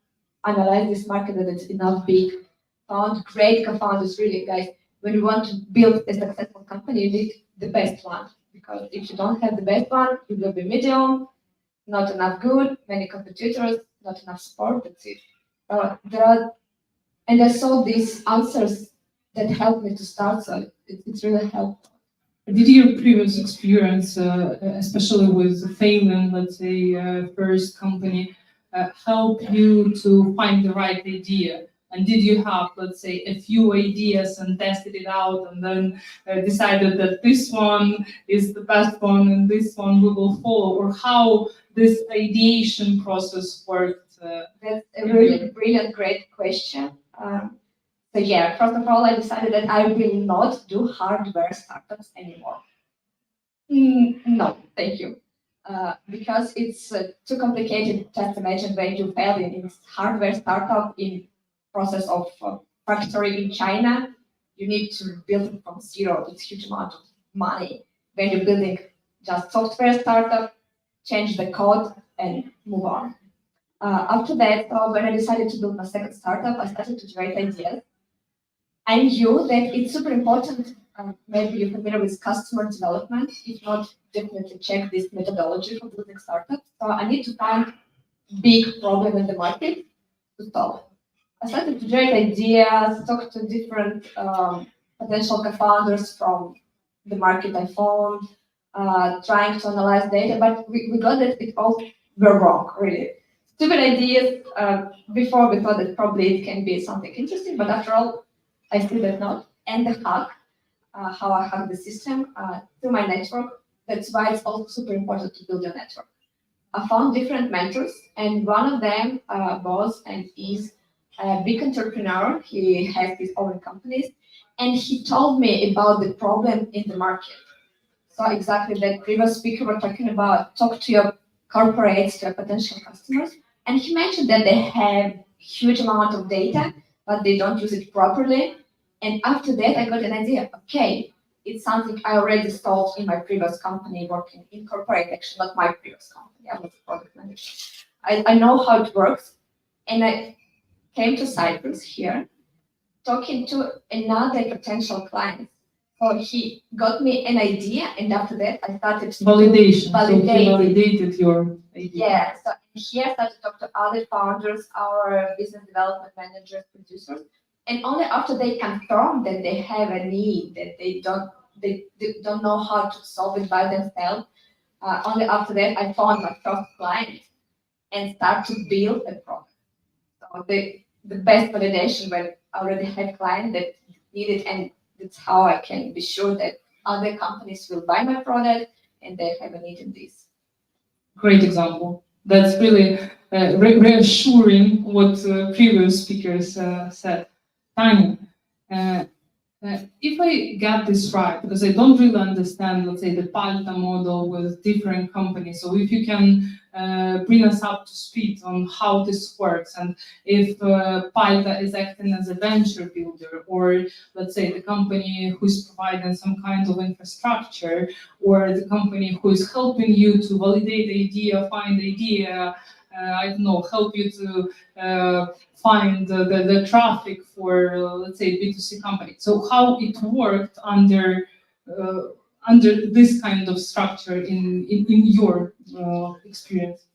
analyze this market that is enough big, found great co-founders, really guys, when you want to build a successful company, you need the best one, because if you don't have the best one, you will be medium, not enough good, many competitors, not enough support, that's it. And I saw these answers that helped me to start, so it's really helped. Did your previous experience, especially with failing, let's say, first company, help you to find the right idea? And did you have, let's say, a few ideas and tested it out and then decided that this one is the best one and this one we will follow? Or how this ideation process worked? That's a really brilliant, great question. So yeah, first of all, I decided that I will not do hardware startups anymore. No, thank you. Because it's too complicated. Just imagine when you fail in hardware startup in process of factory in China, you need to build it from zero. It's huge amount of money. When you're building just software startup, change the code and move on. After that, when I decided to build my second startup, I started to generate ideas. I knew that it's super important. Maybe you're familiar with customer development. If not, definitely check this methodology for building startups. So I need to find big problem in the market to solve. I started to generate ideas, talk to different potential co-founders from the market I found, trying to analyze data, but we got that it all were wrong, really. Stupid ideas. Before we thought that probably it can be something interesting, but after all, I see that not. And the hack, how I hack the system through my network. That's why it's also super important to build a network. I found different mentors, and one of them was and is a big entrepreneur. He has his own companies, and he told me about the problem in the market. So exactly that previous speaker were talking about, talk to your corporates, to your potential customers, and he mentioned that they have huge amount of data, but they don't use it properly. And after that, I got an idea. Okay, it's something I already solved in my previous company, working in corporate, actually, not my previous company. I was a product manager. I know how it works. And I came to Cyprus here, talking to another potential client. So he got me an idea, and after that, I started to Validation. So he validate validated your idea. Yeah, so here I started to talk to other founders, our business development managers, producers, and only after they confirm that they have a need, that they don't know how to solve it by themselves, only after that I found my first client and start to build a product. So the best validation when I already have clients that need it, and that's how I can be sure that other companies will buy my product and they have a need in this. Great example. That's really reassuring what previous speakers said. Tanya, if I get this right, because I don't really understand, let's say, the Palta model with different companies, so if you can bring us up to speed on how this works, and if Palta is acting as a venture builder, or let's say the company who's providing some kind of infrastructure, or the company who is helping you to validate the idea, find the idea, I don't know, help you to find the traffic for, let's say, B2C company. So how it worked under this kind of structure in your experience?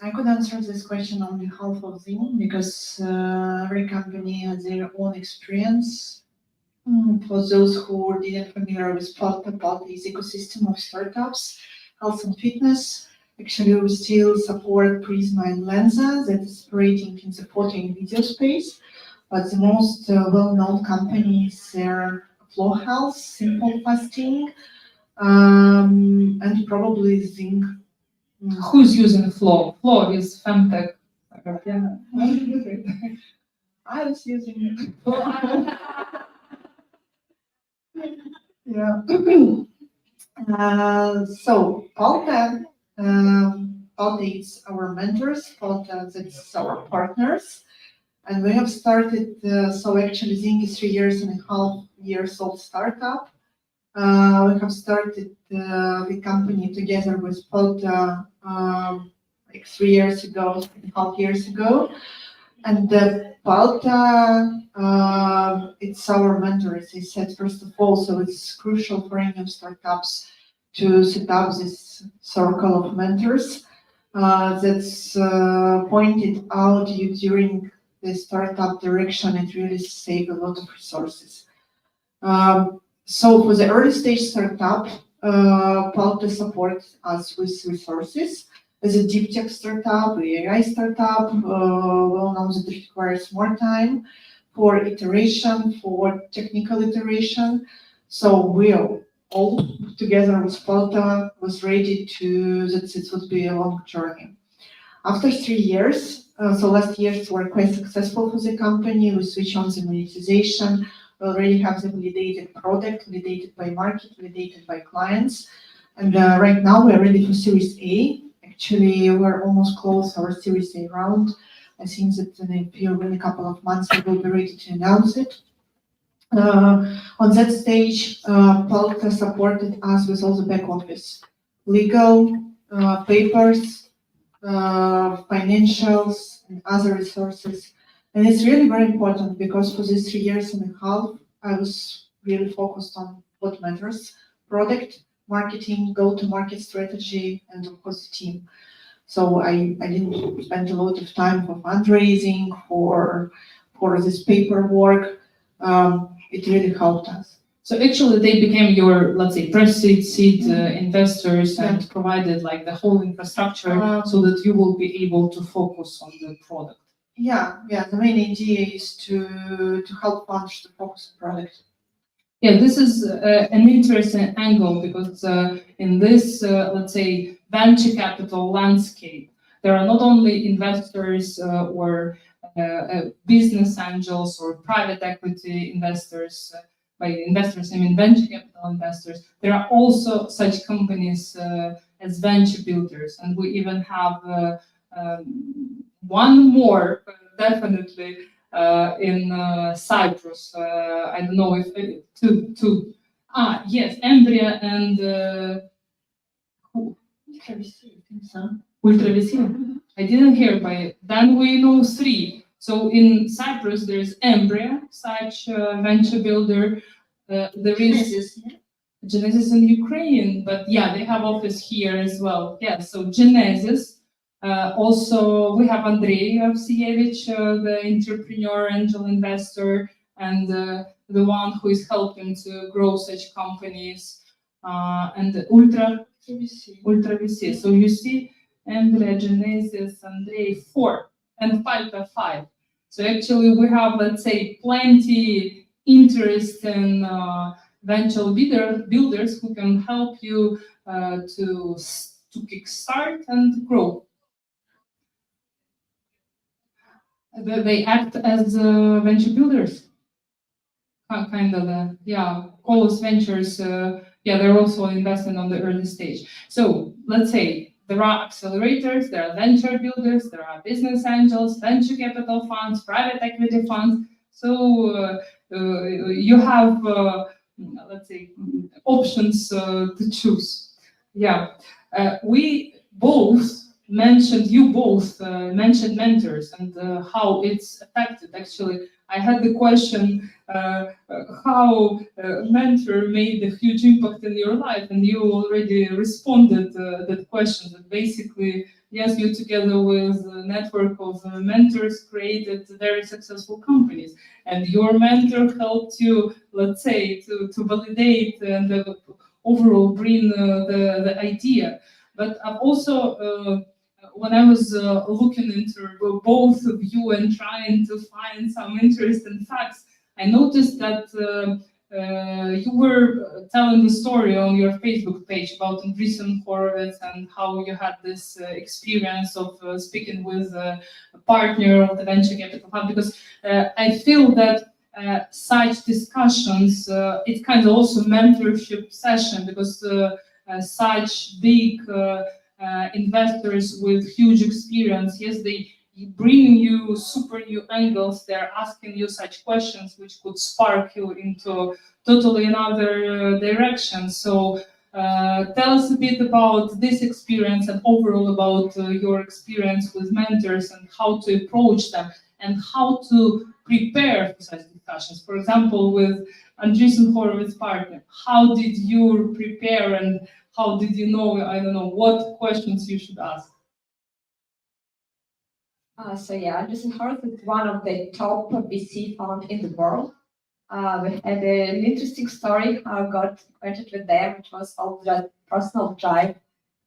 I could answer this question on behalf of Zing, because every company has their own experience. For those who didn't familiar with Palta is ecosystem of startups, health and fitness. Actually, we still support Prisma and Lenza that is operating in the photo and video space. But the most well-known companies are Flow Health, Simple Fasting, and probably Zing. Who's using Flow? Flow is femtech. Yeah. I was using it. Yeah. So Palta, Palta is our mentors. Palta that's our partners, and we have started. So actually, Zing is 3.5 years old startup. We have started the company together with Palta like 3 years ago, 3.5 years ago. And the Palta, it's our mentor, as I said, first of all, so it's crucial for any of startups to set up this circle of mentors that's pointed out you during the startup direction. It really saves a lot of resources. So for the early stage startup, Palta supports us with resources. As a deep tech startup, AI startup, well known that it requires more time for iteration, for technical iteration. So we all together with Palta was ready to, that it would be a long journey. After 3 years, so last years were quite successful for the company. We switched on the monetization. We already have the validated product, validated by market, validated by clients. And right now we're ready for Series A. Actually, we're almost close our Series A round. I think that in a couple of months we will be ready to announce it. On that stage, Palta supported us with all the back office, legal, papers, financials, and other resources. And it's really very important because for these 3.5 years, I was really focused on what matters: product, marketing, go-to-market strategy, and of course the team. So I didn't spend a lot of time for fundraising, for this paperwork. It really helped us. So actually they became your, let's say, pre-seed investors and provided like the whole infrastructure so that you will be able to focus on the product. Yeah. The main idea is to help founders to focus on product. Yeah, this is an interesting angle because in this, let's say, venture capital landscape, there are not only investors or business angels or private equity investors. By investors, I mean venture capital investors. There are also such companies as venture builders, and we even have one more, definitely. In Cyprus, I don't know if two. Yes, Embrya and Ultravisil. I didn't hear by it. Then we know 3. So in Cyprus, there's Embrya, such venture builder. There is Genesis in Ukraine, but yeah, they have office here as well. Yeah, so Genesis. Also, we have Andrei Avseyevich, the entrepreneur, angel investor, and the one who is helping to grow such companies, and Ultra VC. So you see, Andrei, Genesis, Andrei, 4, and 5. So actually, we have, let's say, plenty interesting venture builders who can help you to kickstart and grow. They act as venture builders, kind of, Colos Ventures, they're also investing on the early stage. So let's say there are accelerators, there are venture builders, there are business angels, venture capital funds, private equity funds. So you have, let's say, options to choose. Yeah, you both mentioned mentors and how it's affected. Actually, I had the question how mentor made a huge impact in your life, and you already responded that question. That basically yes, you together with a network of mentors created very successful companies, and your mentor helped you, let's say, to validate and overall bring the idea. But I've also, when I was looking into both of you and trying to find some interesting facts, I noticed that you were telling the story on your Facebook page about Andreessen Horowitz and how you had this experience of speaking with a partner of the venture capital fund, because I feel that such discussions, it's kind of also mentorship session, because such big investors with huge experience, yes, they bring you super new angles, they're asking you such questions which could spark you into totally another direction. So tell us a bit about this experience and overall about your experience with mentors and how to approach them and how to prepare for such discussions. For example, with Andreessen Horowitz partner, how did you prepare and how did you know, I don't know, what questions you should ask? So yeah, Andreessen Horowitz is one of the top VC fund in the world. We had an interesting story how I got acquainted with them, which was all just personal drive,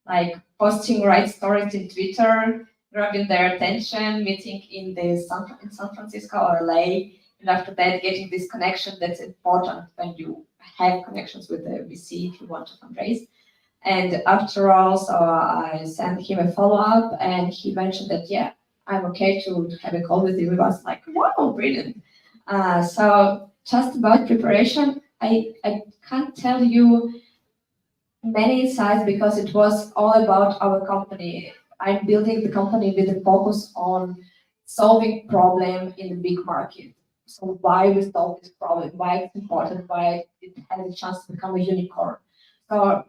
like posting right stories in Twitter, grabbing their attention, meeting in San Francisco or LA, and after that getting this connection that's important when you have connections with the VC if you want to fundraise. And after all, so I sent him a follow-up and he mentioned that, yeah, I'm okay to have a call with you. I was like, wow, brilliant. So just about preparation, I can't tell you many insights because it was all about our company. I'm building the company with a focus on solving problem in the big market. So why we solve this problem, why it's important, why it has a chance to become a unicorn. So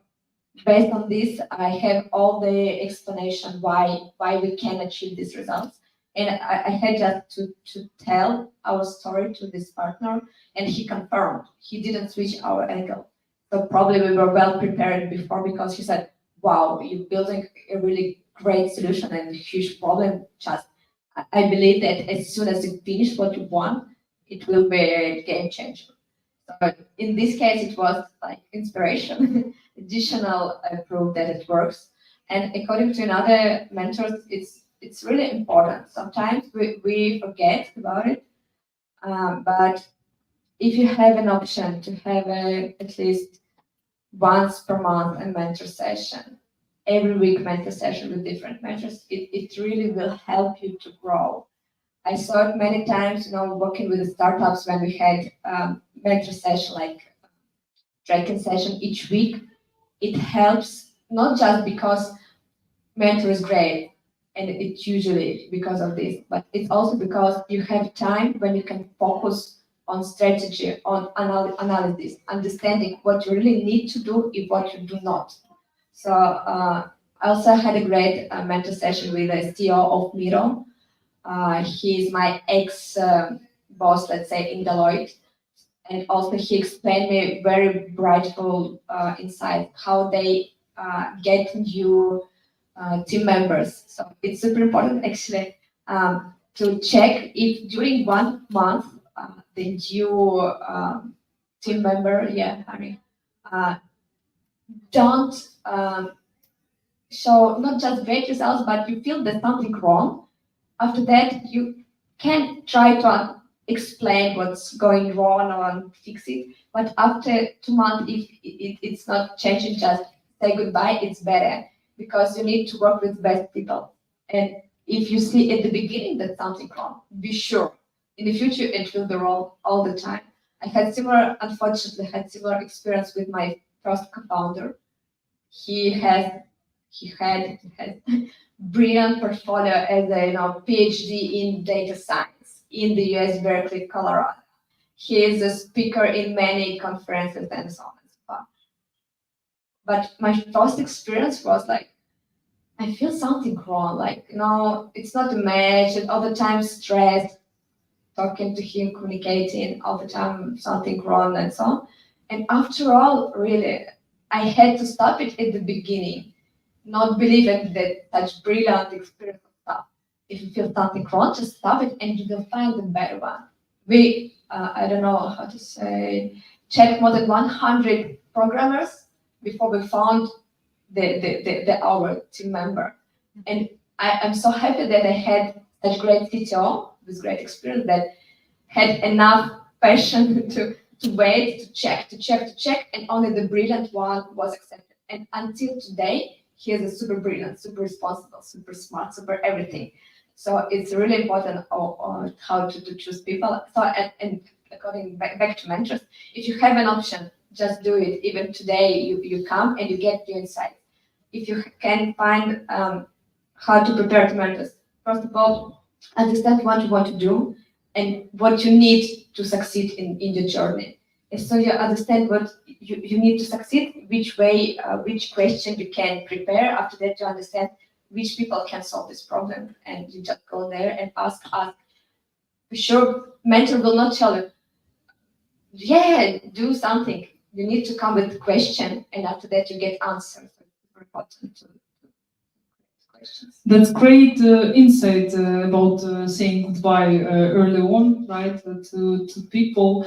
based on this, I have all the explanation why we can achieve these results. And I had just to tell our story to this partner, and he confirmed. He didn't switch our angle. So probably we were well prepared before because he said, wow, you're building a really great solution and a huge problem. Just, I believe that as soon as you finish what you want, it will be a game changer. So in this case, it was like inspiration. Additional proof that it works. And according to another mentors, it's really important. Sometimes we forget about it, but if you have an option to have at least once per month a mentor session, every week mentor session with different mentors, it really will help you to grow. I saw it many times, working with the startups when we had mentor session like Draken session each week. It helps not just because mentor is great, and it's usually because of this, but it's also because you have time when you can focus on strategy, on analysis, understanding what you really need to do and what you do not. So I also had a great mentor session with the CEO of Meetup. He's my ex-boss, let's say, in Deloitte. And also he explained me very brightful insight how they get new team members. So it's super important actually to check if during 1 month the new team member, don't show not just great results, but you feel there's something wrong. After that, you can try to explain what's going wrong or fix it. But after 2 months, if it's not changing, just say goodbye, it's better because you need to work with best people. And if you see at the beginning that something wrong, be sure. In the future, it will be wrong all the time. Unfortunately, had similar experience with my first co-founder. He had brilliant portfolio as a PhD in data science in the US, Berkeley, Colorado. He is a speaker in many conferences and so on and so forth. But my first experience was like, I feel something wrong. Like, it's not a match, and all the time stressed, talking to him, communicating, all the time something wrong and so on. And after all, really, I had to stop it at the beginning. not believe that such brilliant experience of stuff. If you feel something wrong, just stop it and you will find a better one. We, I don't know how to say, checked more than 100 programmers before we found our team member. And I'm so happy that I had such great CTO with great experience that had enough passion to wait, to check, and only the brilliant one was accepted. And until today, he is a super brilliant, super responsible, super smart, super everything. So it's really important on how to choose people. So and according back to mentors, if you have an option, just do it. Even today, you come and you get new insights. If you can find how to prepare to mentors, first of all, understand what you want to do and what you need to succeed in the journey. And so you understand what you need to succeed, which way, which question you can prepare. After that, you understand which people can solve this problem, and you just go there and ask. For sure, mentor will not tell you, yeah, do something. You need to come with a question, and after that, you get answers. It's super important to questions. That's great insight about saying goodbye early on, right? To people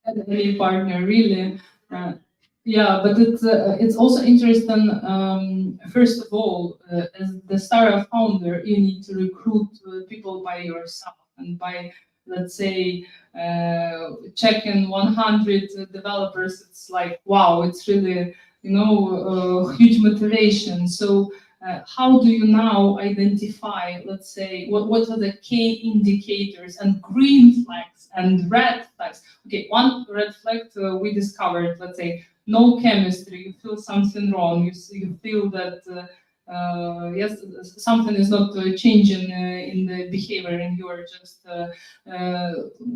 and any partner, really. Yeah, but it's also interesting. First of all, as the startup founder, you need to recruit people by yourself, and by, let's say, checking 100 developers. It's like, wow, it's really, huge motivation. So how do you now identify, let's say, what are the key indicators and green flags and red flags? Okay, one red flag we discovered, let's say, no chemistry, you feel something wrong, you feel that yes, something is not changing in the behavior, and you are just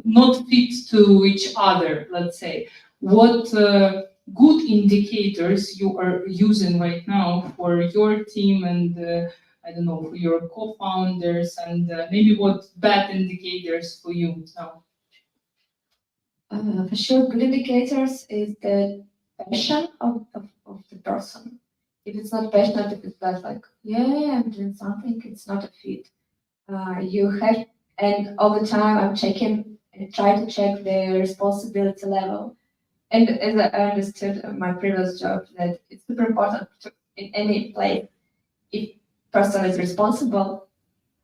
not fit to each other, let's say. What good indicators you are using right now for your team and I don't know, for your co-founders, and maybe what bad indicators for you now? For sure, good indicators is the passion of the person. If it's not passionate, if it's just like, yeah, I'm doing something, it's not a fit. You have, and all the time I'm checking and try to check the responsibility level. And as I understood in my previous job, that it's super important in any place, if person is responsible,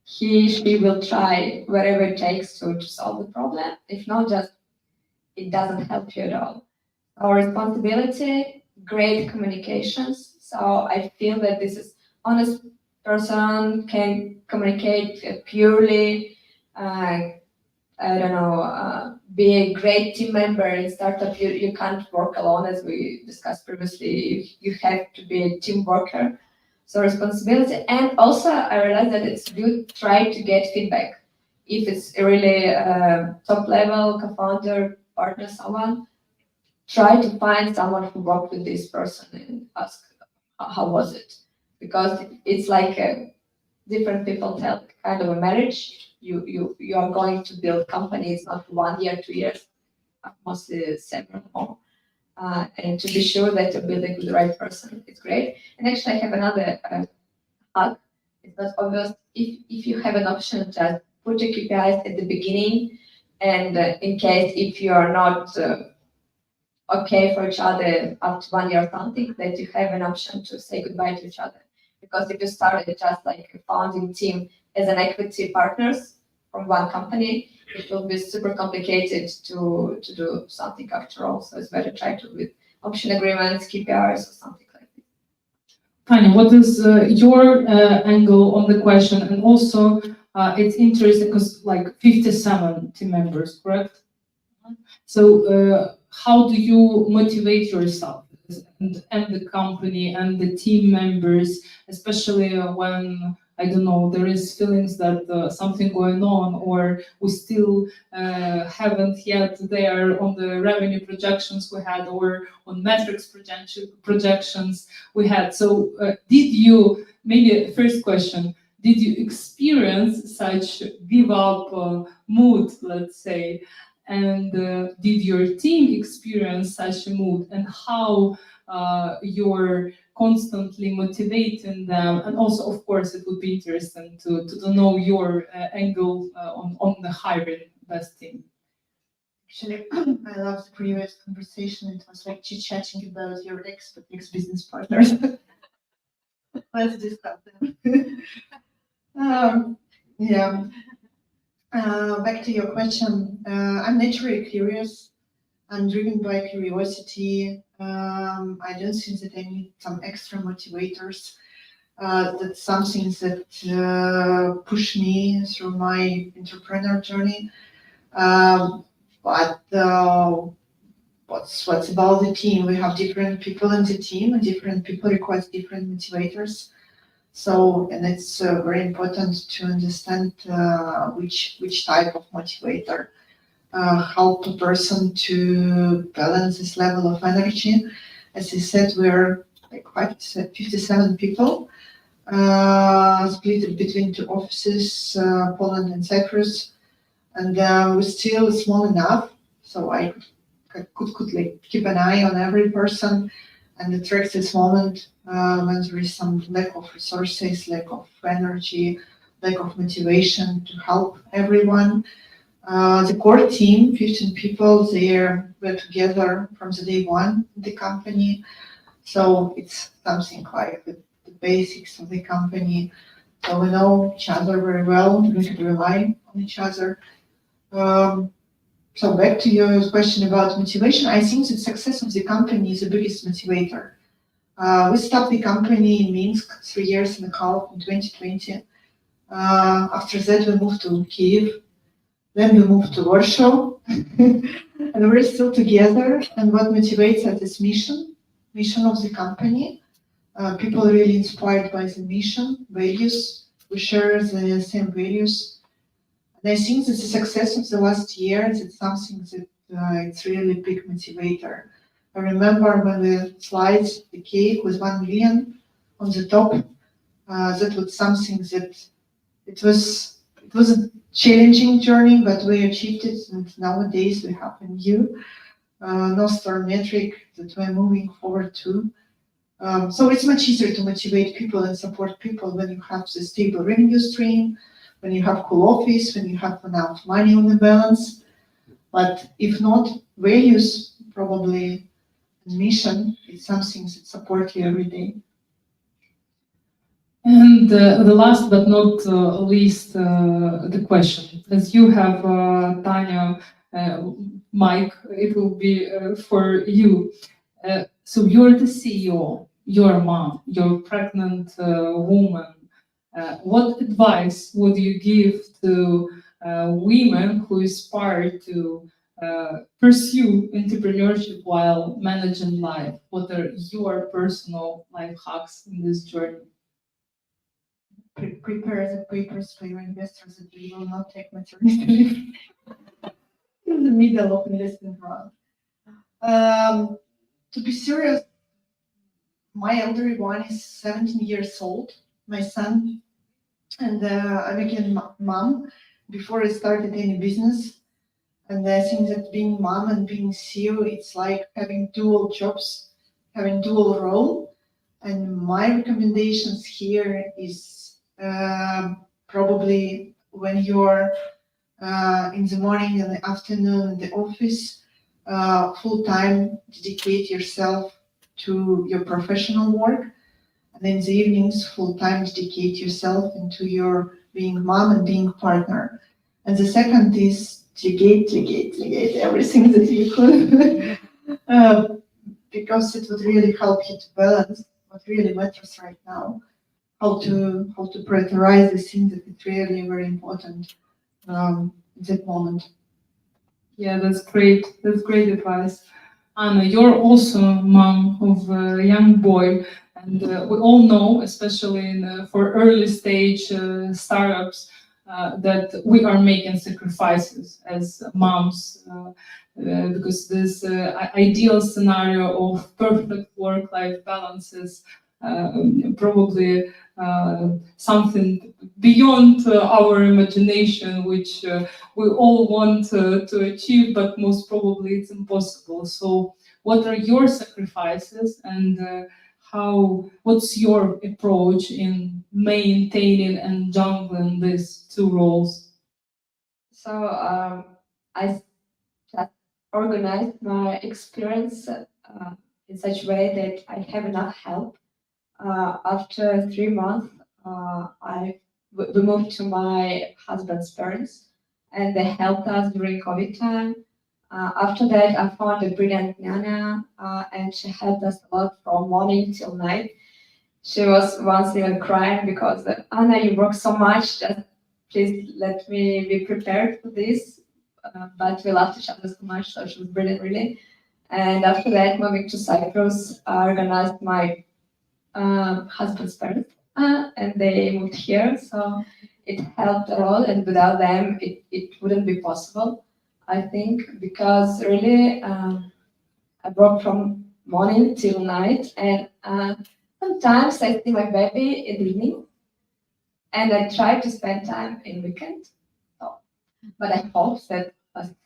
she will try whatever it takes to solve the problem. If not, just it doesn't help you at all. Our responsibility, great communications. So I feel that this is honest person, can communicate purely, be a great team member in startup. You can't work alone, as we discussed previously. You have to be a team worker. So responsibility, and also I realized that it's good to try to get feedback. If it's a really top level co-founder, partner, someone, try to find someone who worked with this person and ask how was it, because it's like different people tell kind of a marriage. You are going to build companies not 1 year, 2 years, mostly several more. And to be sure that you're building with the right person, it's great. And actually, I have another hack. It's not obvious. If you have an option, just put your KPIs at the beginning, and in case if you are not okay for each other after 1 year or something, that you have an option to say goodbye to each other. Because if you started just like a founding team as an equity partners from one company, it will be super complicated to do something after all. So it's better to try to with option agreements, KPIs, or something like that. Tanya, what is your angle on the question? And also, it's interesting because like 57 team members, correct? So how do you motivate yourself and the company and the team members, especially when, I don't know, there is feelings that something going on, or we still haven't yet there on the revenue projections we had, or on metrics projections we had. So did you, maybe first question, did you experience such give up mood, let's say? And did your team experience such a mood, and how your constantly motivating them? And also, of course, it would be interesting to know your angle on the hiring best team. Actually, I love the previous conversation. It was like chit-chatting about your ex-business partners. Let's discuss them. Yeah. Back to your question. I'm naturally curious. I'm driven by curiosity. I don't think that I need some extra motivators. That's something that push me through my entrepreneur journey. But what's about the team? We have different people in the team, and different people request different motivators. So, and it's very important to understand which type of motivator help a person to balance this level of energy. As I said, we're like 57 people, split between two offices, Poland and Cyprus, and we're still small enough, so I could like keep an eye on every person and attract this moment when there is some lack of resources, lack of energy, lack of motivation to help everyone. The core team, 15 people, we're together from the day one in the company. So it's something like the basics of the company. So we know each other very well, we can rely on each other. So back to your question about motivation, I think the success of the company is the biggest motivator. We stopped the company in Minsk 3.5 years in 2020. After that, we moved to Kiev. Then we moved to Warsaw, and we're still together. And what motivates us is mission of the company. People are really inspired by the mission, values. We share the same values. And I think that the success of the last year is something that it's really big motivator. I remember when we sliced the cake with 1 million on the top. That was something that it was a challenging journey, but we achieved it. And nowadays we have a new North Star metric that we're moving forward to. So it's much easier to motivate people and support people when you have the stable revenue stream, when you have cool office, when you have enough money on the balance. But if not, values, probably mission, is something that support you every day. And the last but not least, the question. As you have, Tanya, Mike, it will be for you. So you're the CEO, you're a mom, you're a pregnant woman. What advice would you give to women who aspire to pursue entrepreneurship while managing life? What are your personal life hacks in this journey? Prepare the papers for your investors that you will not take maternity leave in the middle of investment round. To be serious, my elder one is 17 years old, my son, and I became mom before I started any business. And I think that being mom and being CEO, it's like having dual jobs, having dual role. And my recommendations here is probably when you're in the morning and the afternoon in the office, full time dedicate yourself to your professional work, and in the evenings full time dedicate yourself into your being mom and being partner. And the second is delegate everything that you could because it would really help you to balance what really matters right now. How to prioritize the things that is really very important in that moment. Yeah, that's great. That's great advice. Anna, you're also mom of a young boy, and we all know, especially for early stage startups, that we are making sacrifices as moms because this ideal scenario of perfect work-life balance is probably something beyond our imagination, which we all want to achieve, but most probably it's impossible. So what are your sacrifices, and what's your approach in maintaining and juggling these two roles? So I just organized my experience in such a way that I have enough help. After 3 months, we moved to my husband's parents, and they helped us during COVID time. After that, I found a brilliant Nana, and she helped us a lot from morning till night. She was once even crying because, Anna, you work so much, just please let me be prepared for this. But we loved each other so much, so she was brilliant, really. And after that, moving to Cyprus, I organized my husband's parents, and they moved here, so it helped a lot, and without them, it wouldn't be possible, I think, because really, I work from morning till night, and sometimes I see my baby in the evening, and I try to spend time in weekend. So, but I hope that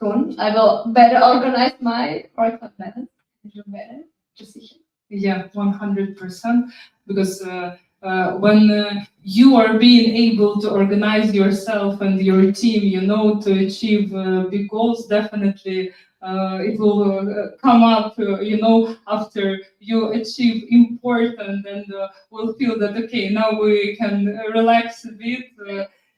soon I will better organize my work-life balance and do better decisions. Yeah, 100%. Because when you are being able to organize yourself and your team, to achieve big goals, definitely it will come up, after you achieve important, and will feel that, okay, now we can relax a bit.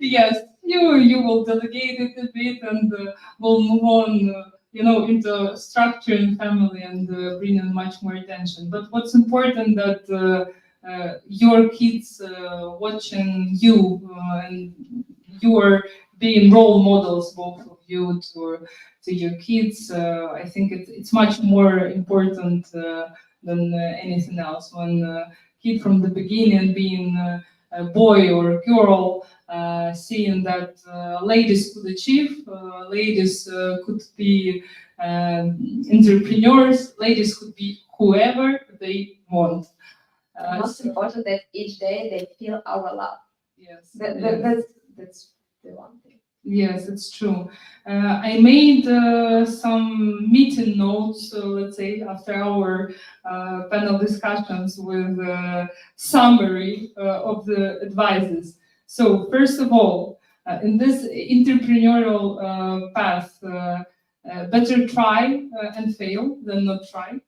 Yes, you will delegate it a bit, and will move on, into structuring family and bringing much more attention. But what's important that your kids watching you, and you are being role models, both of you, to your kids. I think it's much more important than anything else. When kid from the beginning being a boy or a girl, seeing that ladies could achieve, ladies could be entrepreneurs, ladies could be whoever they want. Most important that each day they feel our love. Yes, That's the one thing. yes, it's true. I made some meeting notes, let's say, after our panel discussions with summary of the advices. So first of all, in this entrepreneurial path, better try and fail than not try.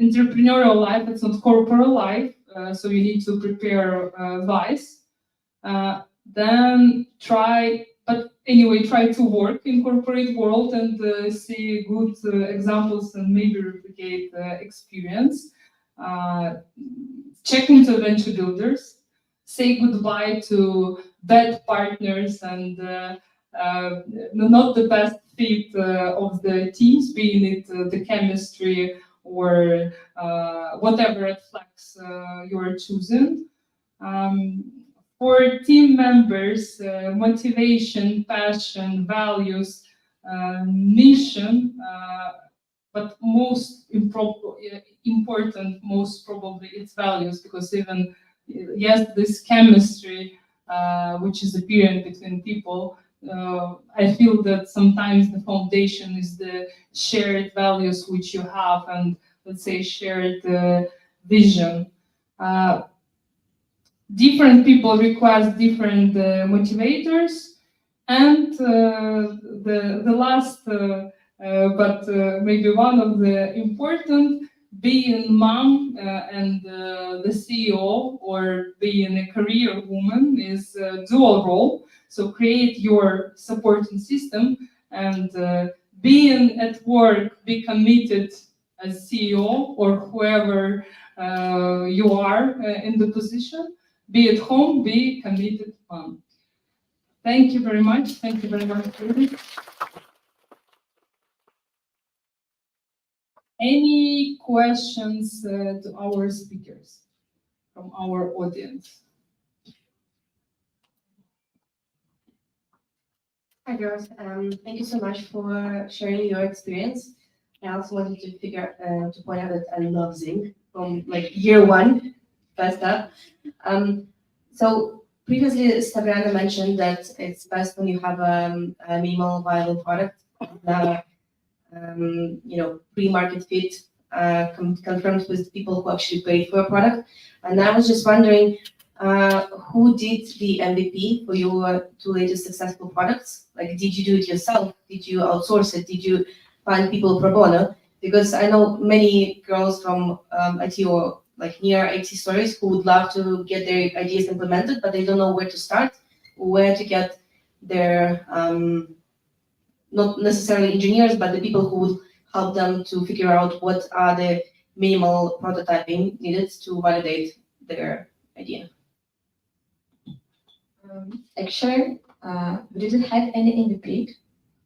Entrepreneurial life, it's not corporate life, so you need to prepare wise. Then try to work in corporate world and see good examples and maybe replicate experience. Check into venture builders, say goodbye to bad partners and not the best fit of the teams, being it the chemistry or whatever red flags you are choosing. For team members, motivation, passion, values, mission, but most important, most probably, it's values, because even, yes, this chemistry, which is apparent between people, I feel that sometimes the foundation is the shared values which you have, and let's say shared vision. Different people require different motivators, and the last, but maybe one of the important, being mom and the CEO, or being a career woman, is a dual role. So create your supporting system, and being at work, be committed as CEO or whoever you are in the position. Be at home, be committed mom. Thank you very much. Thank you very much, Yuriy. Any questions to our speakers from our audience? Hi girls, thank you so much for sharing your experience. I also wanted to point out that I love Zing from like year one, first up. So previously Stavriana mentioned that it's best when you have a minimal viable product, pre-market fit confirmed with people who actually paid for a product. And I was just wondering, who did the MVP for your two latest successful products? Like, did you do it yourself? Did you outsource it? Did you find people pro bono? Because I know many girls from IT or like near IT stories who would love to get their ideas implemented, but they don't know where to start, where to get their, not necessarily engineers, but the people who would help them to figure out what are the minimal prototyping needed to validate their idea. Actually, we didn't have any MVP.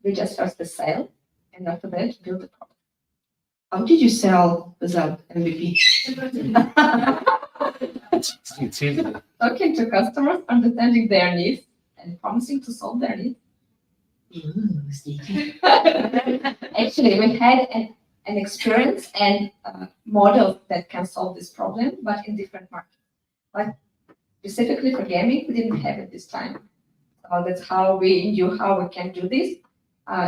We just first the sale, and after that, build the product. How did you sell without MVP? It's easy. Talking to customers, understanding their needs, and promising to solve their needs. Actually, we had an experience and model that can solve this problem, but in different markets. Like specifically for gaming, we didn't have it this time. So that's how we knew how we can do this.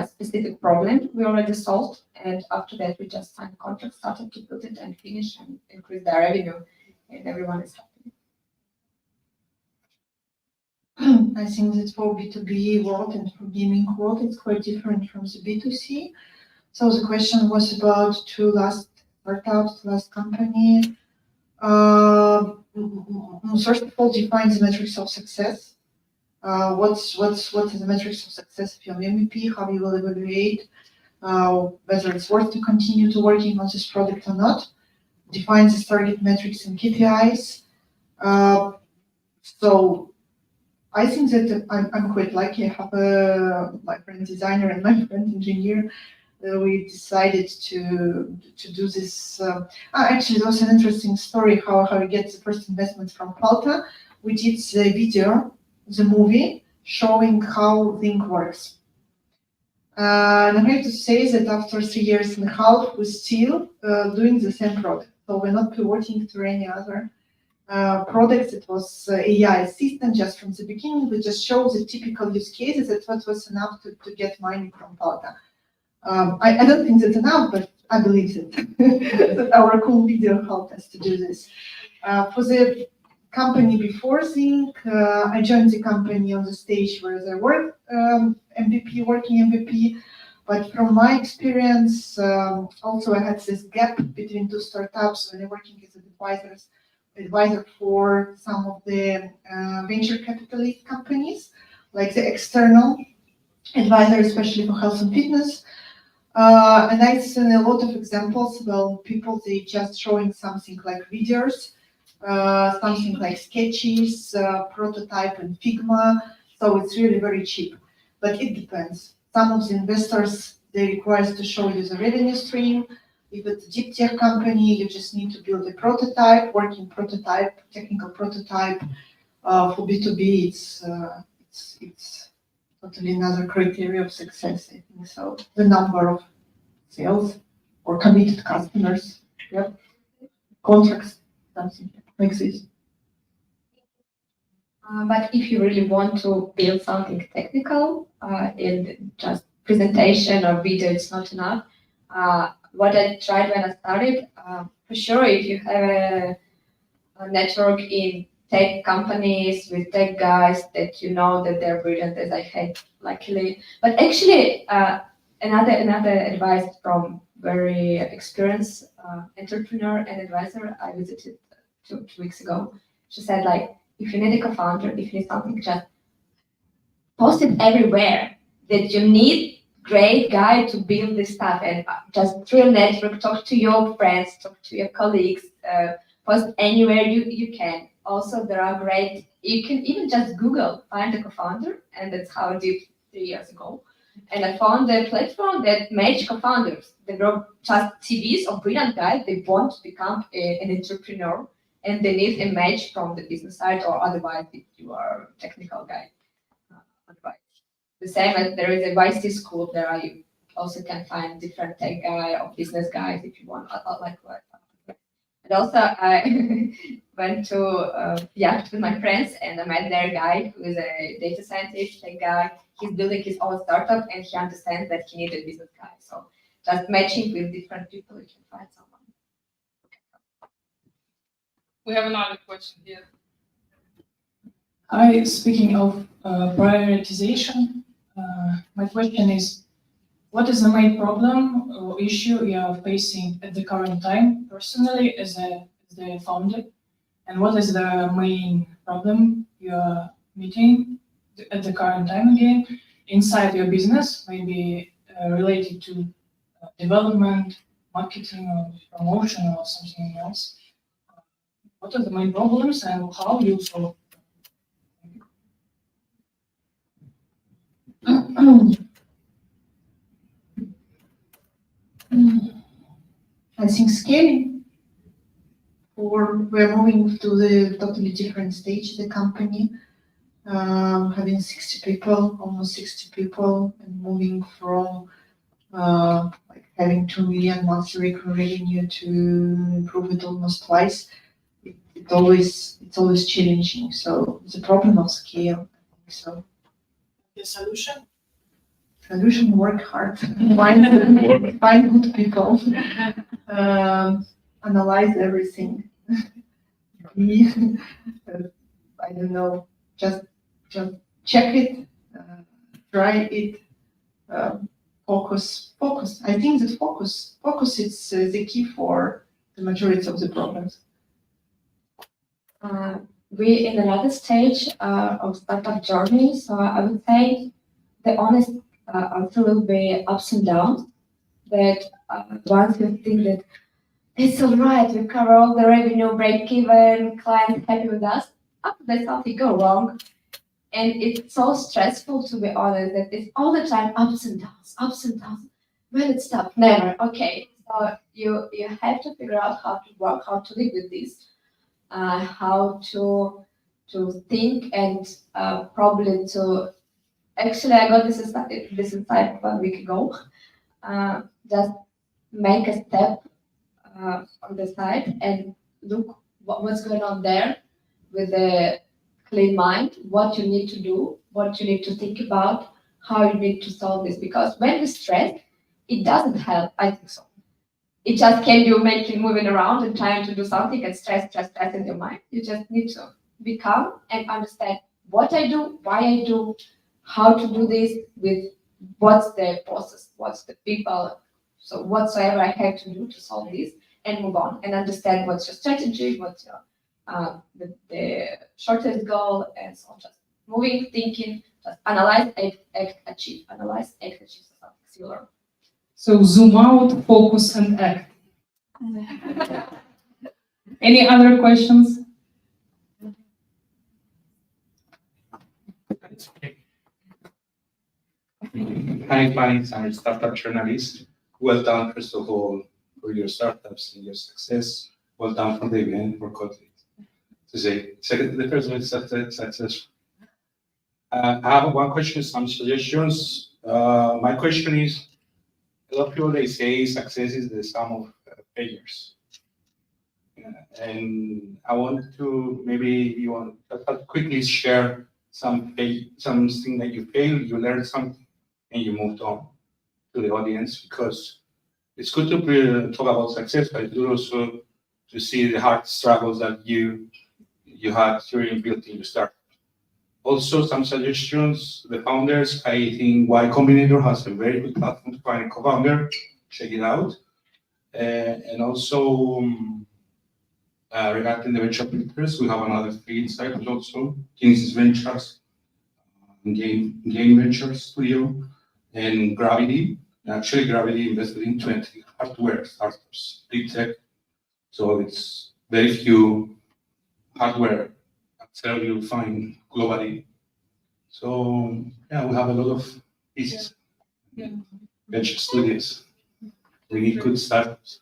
Specific problem we already solved, and after that we just signed contract, started to build it and finish and increase their revenue, and everyone is happy. I think that for B2B world and for gaming world, it's quite different from the B2C. So the question was about two last startups, last company. First of all, define the metrics of success. What is the metrics of success of your MVP? How you will evaluate whether it's worth to continue to working on this product or not. Define the target metrics and KPIs. So I think that I'm quite lucky. I have my friend designer and my friend engineer. We decided to do this. Actually, there was an interesting story how we get the first investment from Palta. We did the video, the movie, showing how Zing works. And I'm happy to say that after 3.5 years, we're still doing the same product. So we're not pivoting to any other products. It was AI assistant just from the beginning. We just show the typical use cases. That's what was enough to get money from Palta. I don't think that's enough, but I believe that our cool video helped us to do this. For the company before Zing, I joined the company on the stage where there were working MVP. But from my experience, also I had this gap between two startups when I'm working as an advisor for some of the venture capitalist companies, like the external advisor, especially for health and fitness. And I've seen a lot of examples. Well, people, they just showing something like videos, something like sketches, prototype and Figma. So it's really very cheap, but it depends. Some of the investors, they require to show you the revenue stream. If it's a deep tech company, you just need to build a prototype, working prototype, technical prototype. For B2B, it's totally another criteria of success, I think. So the number of sales or committed customers, yep, contracts, something like this. But if you really want to build something technical, and just presentation or video is not enough. What I tried when I started, for sure, if you have a network in tech companies with tech guys that you know that they're brilliant, as I had luckily. But actually, another advice from very experienced entrepreneur and advisor I visited two weeks ago. She said, like, if you need a co-founder, if you need something, just post it everywhere that you need great guy to build this stuff, and just through a network, talk to your friends, talk to your colleagues, post anywhere you can. Also, there are great, you can even just Google, find a co-founder, and that's how I did 3 years ago. And I found a platform that match co-founders. They were just CVs of brilliant guys. They want to become an entrepreneur, and they need a match from the business side, or otherwise if you are a technical guy. Advice. The same as there is a YC school, there you also can find different tech guy or business guys if you want, like what. And also I went to Yacht with my friends, and I met their guy who is a data scientist, tech guy. He's building his own startup, and he understands that he needs a business guy. So just matching with different people, you can find someone. We have another question here. Hi, speaking of prioritization, my question is, what is the main problem or issue you are facing at the current time, personally, as the founder? And what is the main problem you are meeting at the current time again, inside your business, maybe related to development, marketing, or promotion, or something else? What are the main problems and how you solve I think scaling, or we're moving to the totally different stage, the company, having 60 people, almost 60 people, and moving from like having 2 million monthly recurring revenue to improve it almost twice. It's always challenging. So it's a problem of scale, I think so. the solution? Solution: work hard, find good people, analyze everything. I don't know, just check it, try it, focus. I think that focus is the key for the majority of the problems. We're in another stage of startup journey, so I would say the honest answer will be ups and downs. That once you think that it's all right, we cover all the revenue, break even, client happy with us, after that something go wrong. And it's so stressful, to be honest, that it's all the time ups and downs. When it stop, never. Okay, so you have to figure out how to work, how to live with this, how to think, and probably to. Actually, I got this insight 1 week ago. Just make a step on the side and look what's going on there with a clean mind, what you need to do, what you need to think about, how you need to solve this. Because when we stress, it doesn't help, I think so. It just can you moving around and trying to do something and stress in your mind. You just need to be calm and understand what I do, why I do, how to do this, with what's the process, what's the people, so whatsoever I have to do to solve this, and move on and understand what's your strategy, what's your the shortest goal, and so on. Just moving, thinking, just analyze, act, achieve. Analyze, act, achieve. Something similar. So zoom out, focus, and act. Any other questions? Hi, I'm a startup journalist. Well done, first of all, for your startups and your success. Well done from the event for Kotlin. To say, second, the first one is success. I have one question, some suggestions. My question is, a lot of people, they say success is the sum of failures. And I want to, maybe you want to quickly share something that you failed, you learned something, and you moved on to the audience, because it's good to talk about success, but it's good also to see the hard struggles that you had during building your startup. Also, some suggestions, the founders, I think Y Combinator has a very good platform to find a co-founder, check it out. And also, regarding the venture capitalists, we have another three in Cyprus also, Genesis Ventures, Game Ventures Studio, and Gravity. Actually, Gravity invested in 20 hardware startups, big tech. So it's very few hardware sell you'll find globally. So yeah, we have a lot of pieces. Yeah. Venture studios. We need good startups.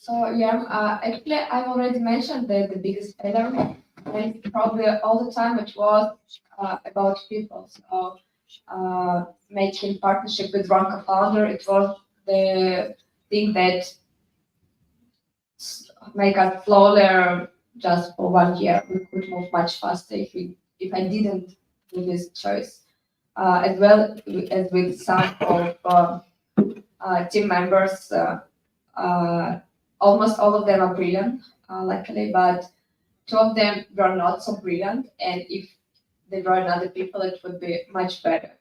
So yeah, actually, I've already mentioned that the biggest failure, and probably all the time it was about people. So making partnership with one co-founder, it was the thing that make us slower just for 1 year. We could move much faster if I didn't do this choice. As well as with some of team members, Almost all of them are brilliant, luckily, but two of them were not so brilliant. And if they were other people, it would be much better.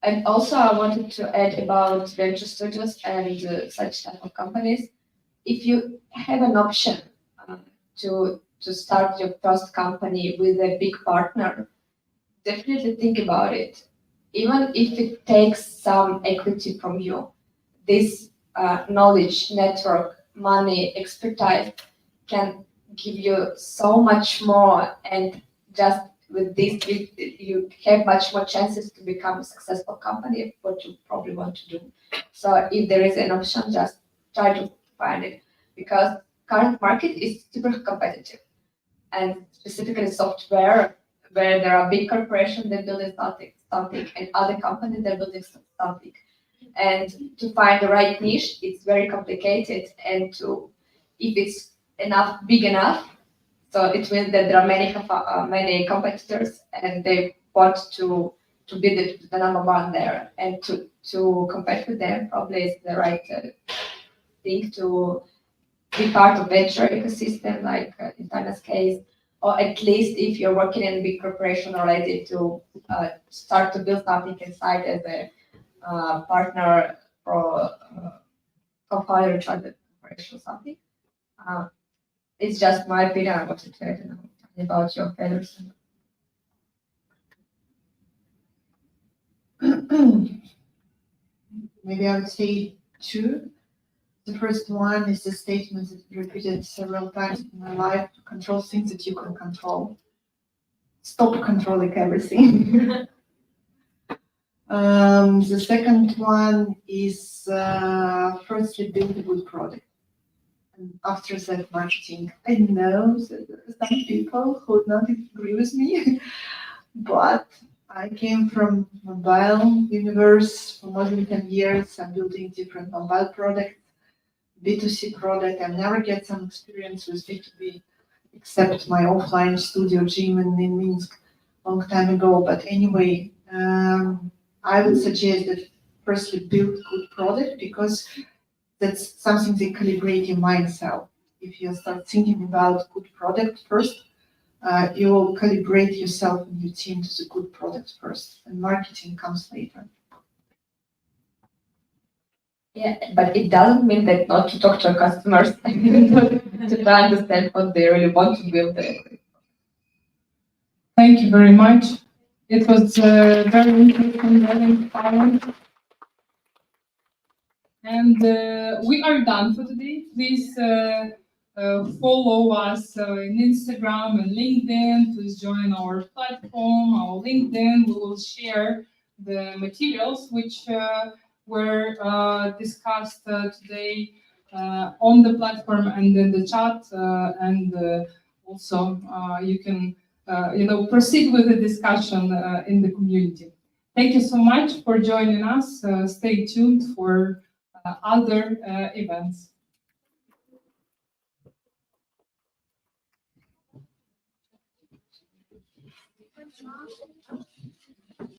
And also, I wanted to add about venture studios and such type of companies. If you have an option to start your first company with a big partner, definitely think about it. Even if it takes some equity from you, this knowledge, network, money, expertise can give you so much more, and just with this, you have much more chances to become a successful company, what you probably want to do. So if there is an option, just try to find it, because current market is super competitive, and specifically software, where there are big corporations that building something, and other companies that building something. And to find the right niche, it's very complicated. And if it's big enough, so it means that there are many competitors, and they want to be the number one there, and to compete with them probably is the right thing, to be part of venture ecosystem, like in Tanya's case, or at least if you're working in a big corporation already, to start to build something inside as a partner or co-founder in the corporation or something. It's just my opinion. I wanted to add about your failures. Maybe I would say two. The first one is the statement that I repeated several times in my life: to control things that you can control. Stop controlling everything. The second one is firstly build a good product. And after that, marketing. I know that there are some people who would not agree with me, but I came from mobile universe for more than 10 years. I'm building different mobile products, B2C product. I've never get some experience with B2B, except my offline studio gym in Minsk long time ago. But anyway, I would suggest that firstly build good product, because that's something that calibrate your mindset. If you start thinking about good product first, you will calibrate yourself and your team to the good product first, and marketing comes later. Yeah, but it doesn't mean that not to talk to customers to try and understand what they really want to build. Thank you very much. It was very interesting, very inspiring. And we are done for today. Please follow us in Instagram and LinkedIn. Please join our platform, our LinkedIn. We will share the materials which were discussed today on the platform and in the chat. And also you can proceed with the discussion in the community. Thank you so much for joining us. Stay tuned for other events.